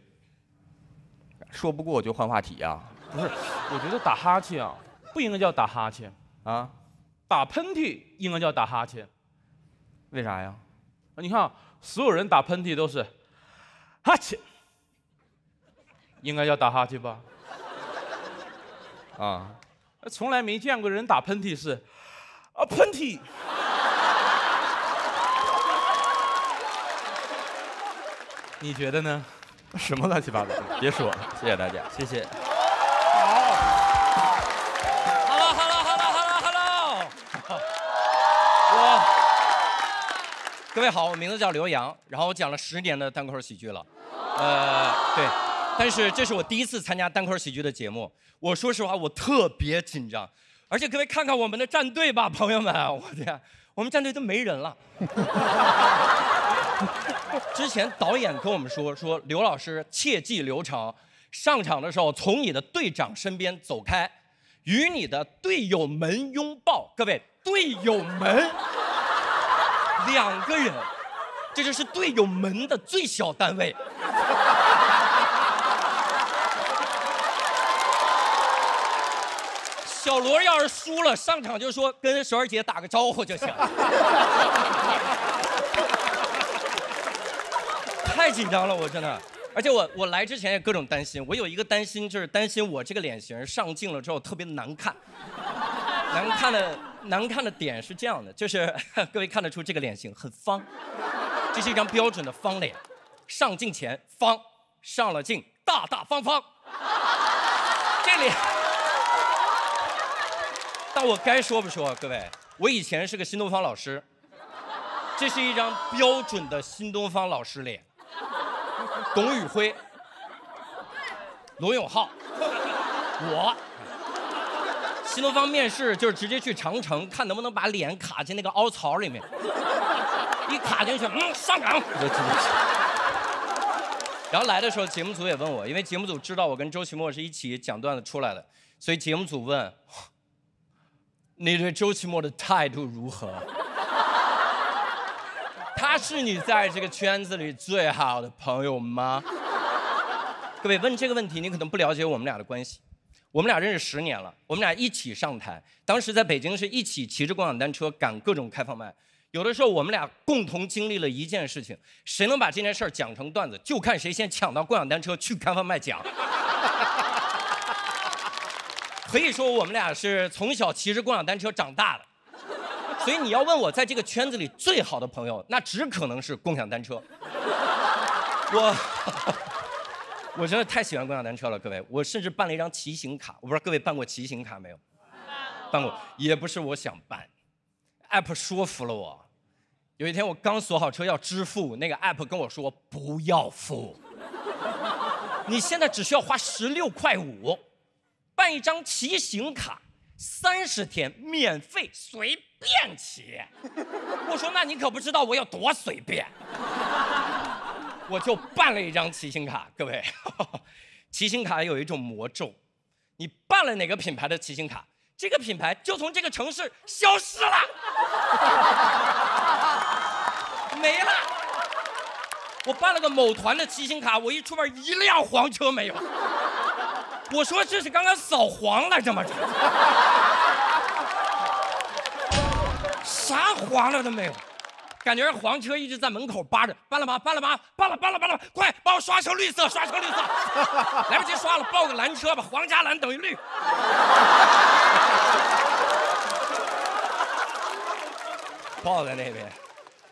说不过我就换话题啊！不是，我觉得打哈欠啊，不应该叫打哈欠啊，打喷嚏应该叫打哈欠。为啥呀？你看，所有人打喷嚏都是哈欠，应该叫打哈欠吧？从来没见过人打喷嚏是喷嚏。你觉得呢？什么乱七八糟？别说了，谢谢大家，谢谢。好 ，Hello， 各位好，我名字叫刘洋，然后我讲了10年的单口喜剧了，对，但是这是我第一次参加单口喜剧的节目，我说实话，我特别紧张，而且各位看看我们的战队吧，朋友们，我天，我们战队都没人了。之前导演跟我们说刘老师切记流程，上场的时候从你的队长身边走开，与你的队友们拥抱。各位，队友们2个人，这就是队友们的最小单位。小罗要是输了，上场就说跟蛇儿姐打个招呼就行。太紧张了，我真的，而且我来之前也各种担心，我有一个担心就是担心我这个脸型上镜了之后特别难看，难看的点是这样的，就是各位看得出这个脸型很方，这是一张标准的方脸，上镜前方，上了镜大大方方，这脸，但我该说不说，各位，我以前是个新东方老师，这是一张标准的新东方老师脸。董宇辉、罗永浩，我，新东方面试就是直接去长城，看能不能把脸卡进那个凹槽里面，一卡进去，上岗。然后来的时候，节目组也问我，因为节目组知道我跟周奇墨是一起讲段子出来的，所以节目组问你对周奇墨的态度如何？他是你在这个圈子里最好的朋友吗？各位问这个问题，你可能不了解我们俩的关系。我们俩认识10年了，我们俩一起上台，当时在北京是一起骑着共享单车赶各种开放麦，有的时候我们俩共同经历了一件事情，谁能把这件事儿讲成段子，就看谁先抢到共享单车去开放麦讲。可以说我们俩是从小骑着共享单车长大的，所以你要问我在这个圈子里最好的朋友，那只可能是共享单车。我真的太喜欢共享单车了，各位，我甚至办了一张骑行卡，我不知道各位办过骑行卡没有？办过，也不是我想办 ，app 说服了我。有一天我刚锁好车要支付，那个 app 跟我说不要付，你现在只需要花16.5块，办一张骑行卡，30天免费随便骑。我说那你可不知道我有多随便。我就办了一张骑行卡，各位，骑行卡有一种魔咒，你办了哪个品牌的骑行卡，这个品牌就从这个城市消失了，没了。我办了个某团的骑行卡，我一出门一辆黄车没有。我说这是刚刚扫黄来着吗？啥黄了都没有。感觉黄车一直在门口扒着，办了吗？办了吗？办了，快把我刷成绿色，刷成绿色，来不及刷了，报个蓝车吧，黄加蓝等于绿。报在那边，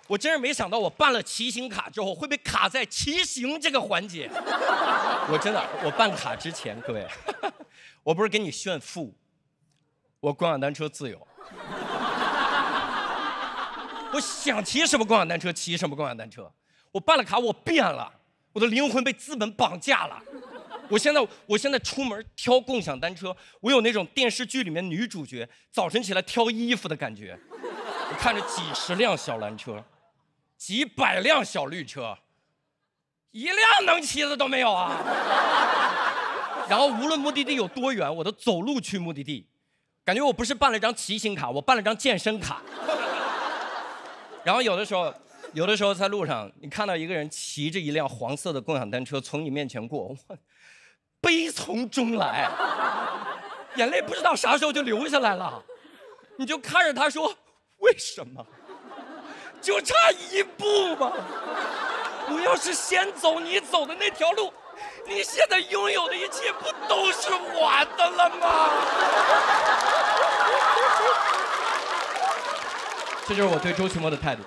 我真是没想到，我办了骑行卡之后会被卡在骑行这个环节。我办卡之前，各位，我不是给你炫富，我共享单车自由。我想骑什么共享单车骑什么共享单车，我办了卡我变了，我的灵魂被资本绑架了。我现在出门挑共享单车，我有那种电视剧里面女主角早晨起来挑衣服的感觉。我看着几十辆小蓝车，几百辆小绿车，一辆能骑的都没有啊。然后无论目的地有多远，我都走路去目的地，感觉我不是办了张骑行卡，我办了张健身卡。然后有的时候在路上，你看到一个人骑着一辆黄色的共享单车从你面前过，悲从中来，眼泪不知道啥时候就流下来了。你就看着他说：“为什么？就差一步吗？我要是先走你走的那条路，你现在拥有的一切不都是我的了吗？”这就是我对周奇墨的态度。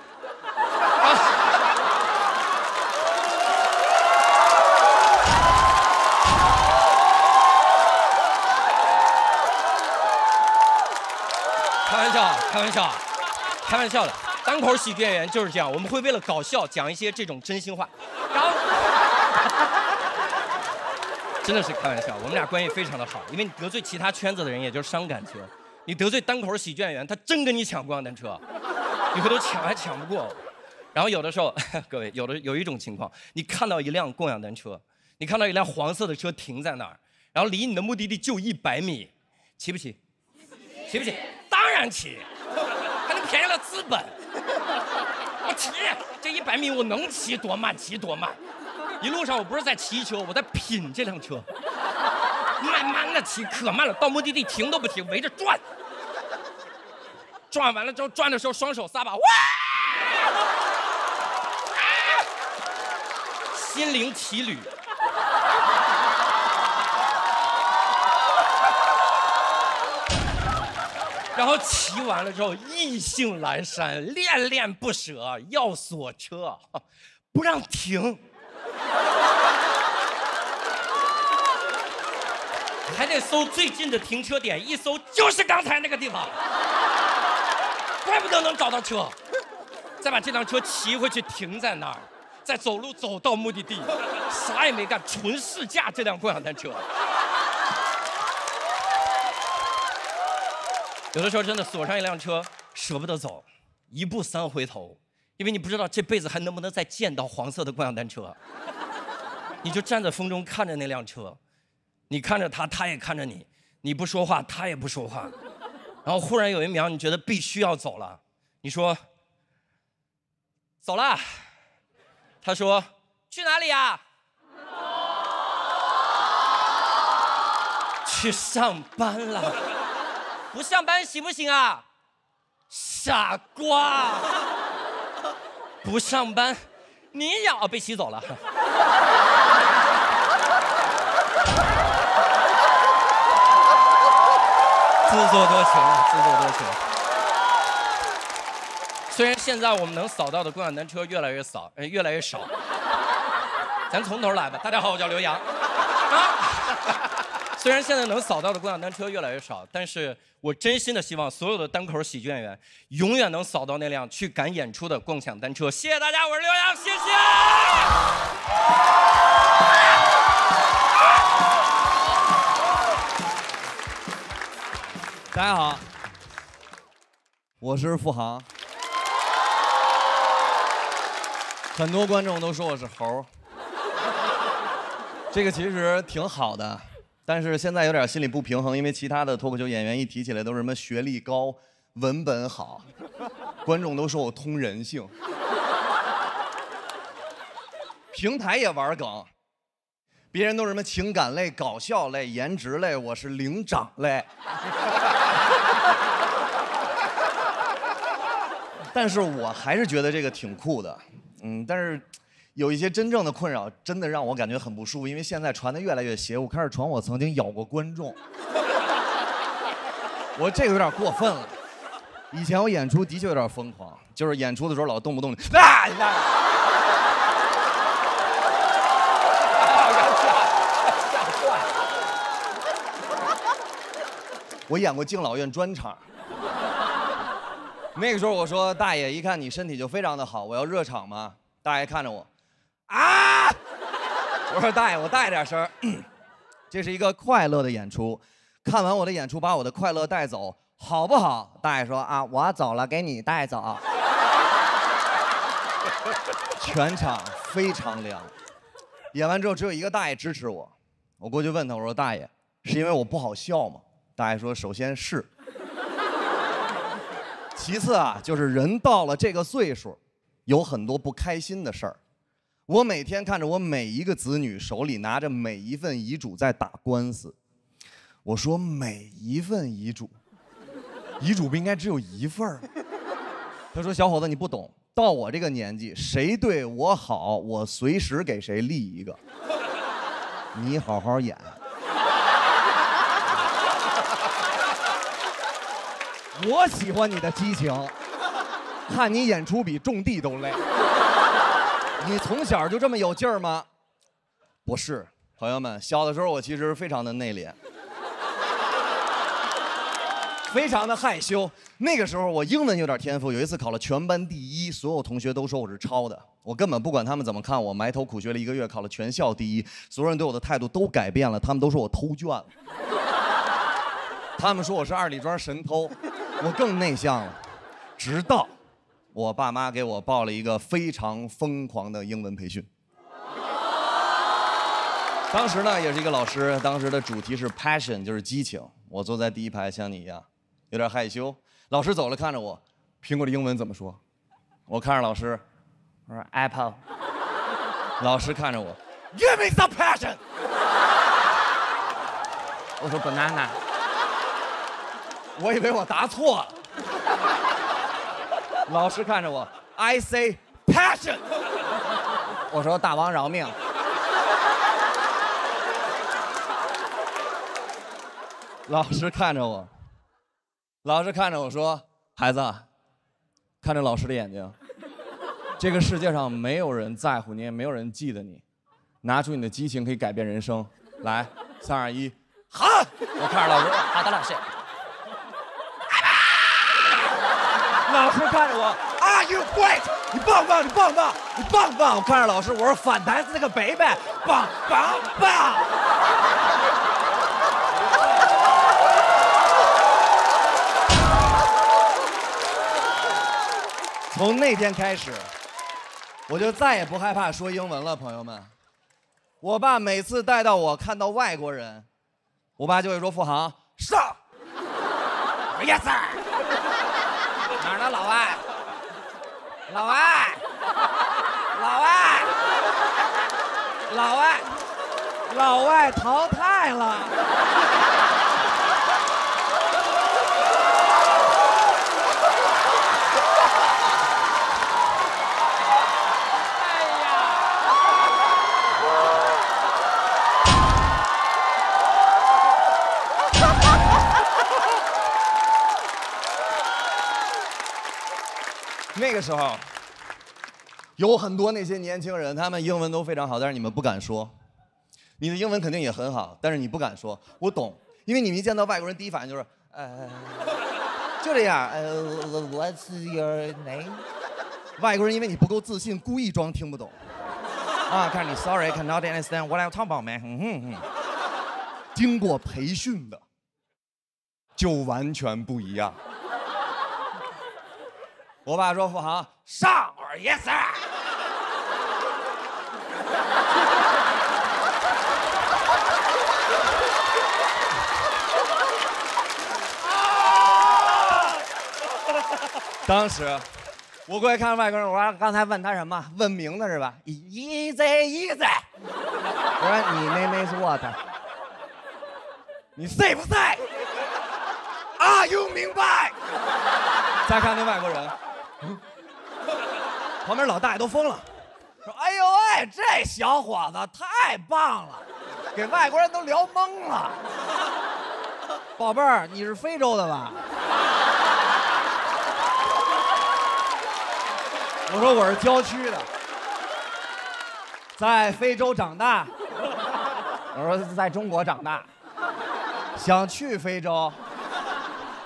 开玩笑的。单口喜剧演员就是这样，我们会为了搞笑讲一些这种真心话，然后真的是开玩笑。我们俩关系非常的好，因为你得罪其他圈子的人也就是伤感情。你得罪单口喜剧演员，他真跟你抢共享单车，你回头抢还抢不过。然后有的时候，各位有一种情况，你看到一辆共享单车，你看到一辆黄色的车停在那儿，然后离你的目的地就100米，骑不骑？骑不骑？当然骑，还能便宜了资本。我骑，这100米我能骑多慢骑多慢。一路上我不是在骑车，我在品这辆车。慢慢的骑，可慢了，到目的地停都不停，围着转。转完了之后，转的时候双手撒把，哇！心灵奇旅。然后骑完了之后，意兴阑珊，恋恋不舍，要锁车，不让停。还得搜最近的停车点，一搜就是刚才那个地方，怪不得能找到车。再把这辆车骑回去停在那儿，再走路走到目的地，啥也没干，纯试驾这辆共享单车。有的时候真的锁上一辆车舍不得走，一步3回头，因为你不知道这辈子还能不能再见到黄色的共享单车。你就站在风中看着那辆车。你看着他，他也看着你，你不说话，他也不说话，然后忽然有一秒，你觉得必须要走了，你说走了，他说去哪里呀？去上班了。不上班行不行啊？傻瓜。不上班，你也要被吸走了。自作多情啊，自作多情。虽然现在我们能扫到的共享单车越来越少，咱从头来吧。大家好，我叫刘洋。虽然现在能扫到的共享单车越来越少，但是我真心的希望所有的单口喜剧演员永远能扫到那辆去赶演出的共享单车。谢谢大家，我是刘洋，谢谢。大家好，我是付航。很多观众都说我是猴，这个其实挺好的，但是现在有点心理不平衡，因为其他的脱口秀演员一提起来都是什么学历高、文本好，观众都说我通人性。平台也玩梗，别人都是什么情感类、搞笑类、颜值类，我是灵长类。但是我还是觉得这个挺酷的，但是有一些真正的困扰，真的让我感觉很不舒服，因为现在传的越来越邪乎，开始传我曾经咬过观众，我这个有点过分了。以前我演出的确有点疯狂，就是演出的时候老动不动我演过敬老院专场，那个时候我说大爷，一看你身体就非常的好，我要热场吗？大爷看着我，啊！我说大爷，我大一点声，这是一个快乐的演出，看完我的演出把我的快乐带走，好不好？大爷说啊，我走了，给你带走。全场非常凉，演完之后只有一个大爷支持我，我过去问他，我说大爷，是因为我不好笑吗？大爷说：“首先是，其次啊，就是人到了这个岁数，有很多不开心的事儿。我每天看着我每一个子女手里拿着每一份遗嘱在打官司。我说每一份遗嘱，遗嘱不应该只有一份儿？他说小伙子你不懂，到我这个年纪，谁对我好，我随时给谁立一个。你好好演。”我喜欢你的激情，看你演出比种地都累。你从小就这么有劲儿吗？不是，朋友们，小的时候我其实非常的内敛，非常的害羞。那个时候我英文有点天赋，有一次考了全班第一，所有同学都说我是抄的，我根本不管他们怎么看我，埋头苦学了1个月，考了全校第一，所有人对我的态度都改变了，他们都说我偷卷了，他们说我是二里庄神偷。我更内向了，直到我爸妈给我报了一个非常疯狂的英文培训。当时呢，也是一个老师，当时的主题是 passion， 就是激情。我坐在第一排，像你一样，有点害羞。老师走了，看着我，苹果的英文怎么说？我看着老师，我说 apple。老师看着我 ，Give me some passion。我说 banana。我以为我答错了，老师看着我 ，I say passion， 我说大王饶命。老师看着我，老师看着我说，孩子，看着老师的眼睛，这个世界上没有人在乎你，也没有人记得你，拿出你的激情可以改变人生。来，3、2、1，好！我看着老师，好的，老师。老师看着我 ，Are you great？ 你棒棒，你棒棒，你棒棒！我看着老师，我说反弹是个北北，棒棒棒！从那天开始，我就再也不害怕说英文了，朋友们。我爸每次带到我看到外国人，我爸就会说：“付航上。” Yes sir。哪儿呢，老外？老外，老外，老外，老外淘汰了。那个时候，有很多那些年轻人，他们英文都非常好，但是你们不敢说。你的英文肯定也很好，但是你不敢说。我懂，因为你们一见到外国人，第一反应就是就这样，What's your name？ 外国人因为你不够自信，故意装听不懂。啊，看你 ，Sorry, cannot understand what I'm talking about, man。经过培训的，就完全不一样。我爸说：“富航上。”我说 ：“Yes sir。”当时我过去看外国人，我说刚才问他什么？问名字是吧 ？Easy。我说你name is what？ 你 say 不 say？Are you 明白？再看那外国人，旁边老大爷都疯了，说：“哎呦喂，这小伙子太棒了，给外国人都聊懵了。”宝贝儿，你是非洲的吧？我说我是郊区的，在非洲长大。我说在中国长大，想去非洲。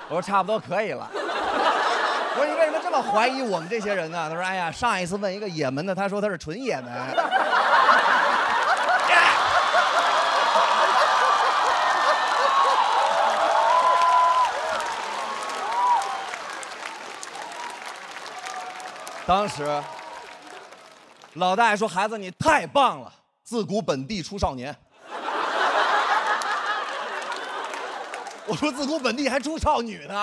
我说差不多可以了。我说你为什么这么怀疑我们这些人呢？他说：“哎呀，上一次问一个也门的，他说他是纯也门。”当时，老大爷说：“孩子，你太棒了，自古本地出少年。”我说：“自古本地还出少女呢。”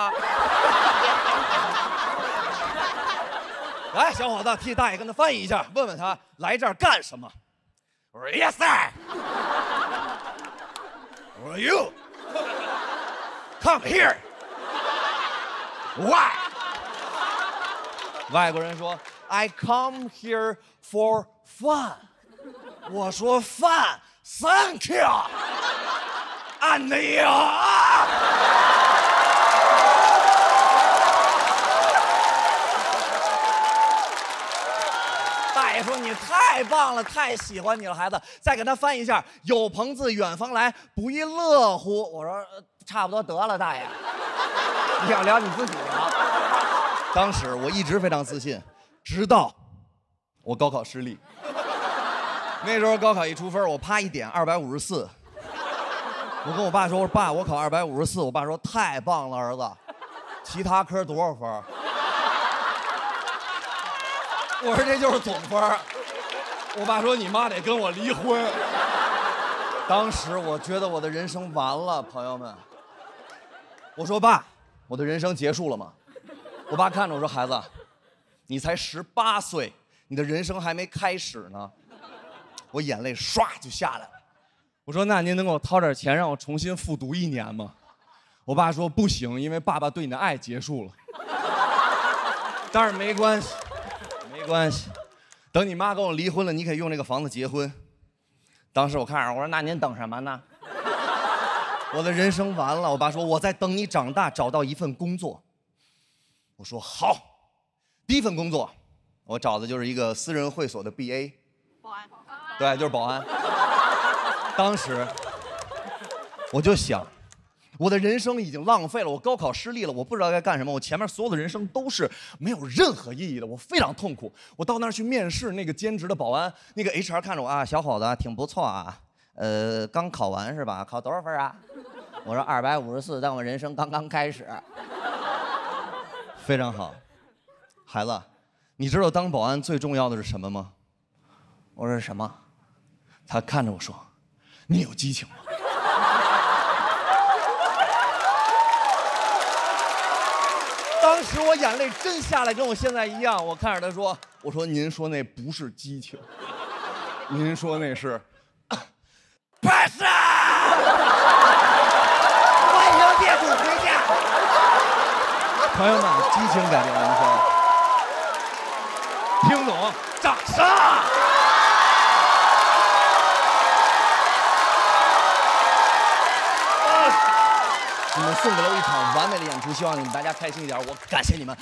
来，小伙子，替大爷跟他翻译一下，问问他来这儿干什么。我说 ：“Yes sir。”我说 ：“You come here. Why？” 外国人说 ：“I come here for fun。”我说 ：“Fun，Thank you。”And you。大爷说：“你太棒了，太喜欢你了，孩子。”再给他翻译一下：“有朋自远方来，不亦乐乎。”我说：“差不多得了，大爷，你想聊你自己聊。”当时我一直非常自信，直到我高考失利。那时候高考一出分，我啪一点254。我跟我爸说：“我说爸，我考254。”我爸说：“太棒了，儿子。其他科多少分？”我说：“这就是总分。”我爸说：“你妈得跟我离婚。”当时我觉得我的人生完了，朋友们。我说：“爸，我的人生结束了吗？”我爸看着我说：“孩子，你才18岁，你的人生还没开始呢。”我眼泪唰就下来了。我说：“那您能给我掏点钱让我重新复读1年吗？”我爸说：“不行，因为爸爸对你的爱结束了。”但是没关系，没关系，等你妈跟我离婚了，你可以用这个房子结婚。当时我看着我说：“那您等什么呢？”我的人生完了。我爸说：“我在等你长大，找到一份工作。”我说：“好。”第一份工作，我找的就是一个私人会所的 BA， 保安。对，就是保安。当时我就想，我的人生已经浪费了，我高考失利了，我不知道该干什么，我前面所有的人生都是没有任何意义的，我非常痛苦。我到那儿去面试那个兼职的保安，那个 HR 看着我啊，小伙子挺不错啊，刚考完是吧？考多少分啊？我说254，但我人生刚刚开始。非常好，孩子，你知道当保安最重要的是什么吗？我说什么？他看着我说：“你有激情吗？”当时我眼泪真下来，跟我现在一样。我看着他说：“我说您说那不是激情，您说那是passion。”欢迎业主回家。朋友们，激情改变人生，听懂？掌声！你们送给了我一场完美的演出，希望你们大家开心一点。我感谢你们。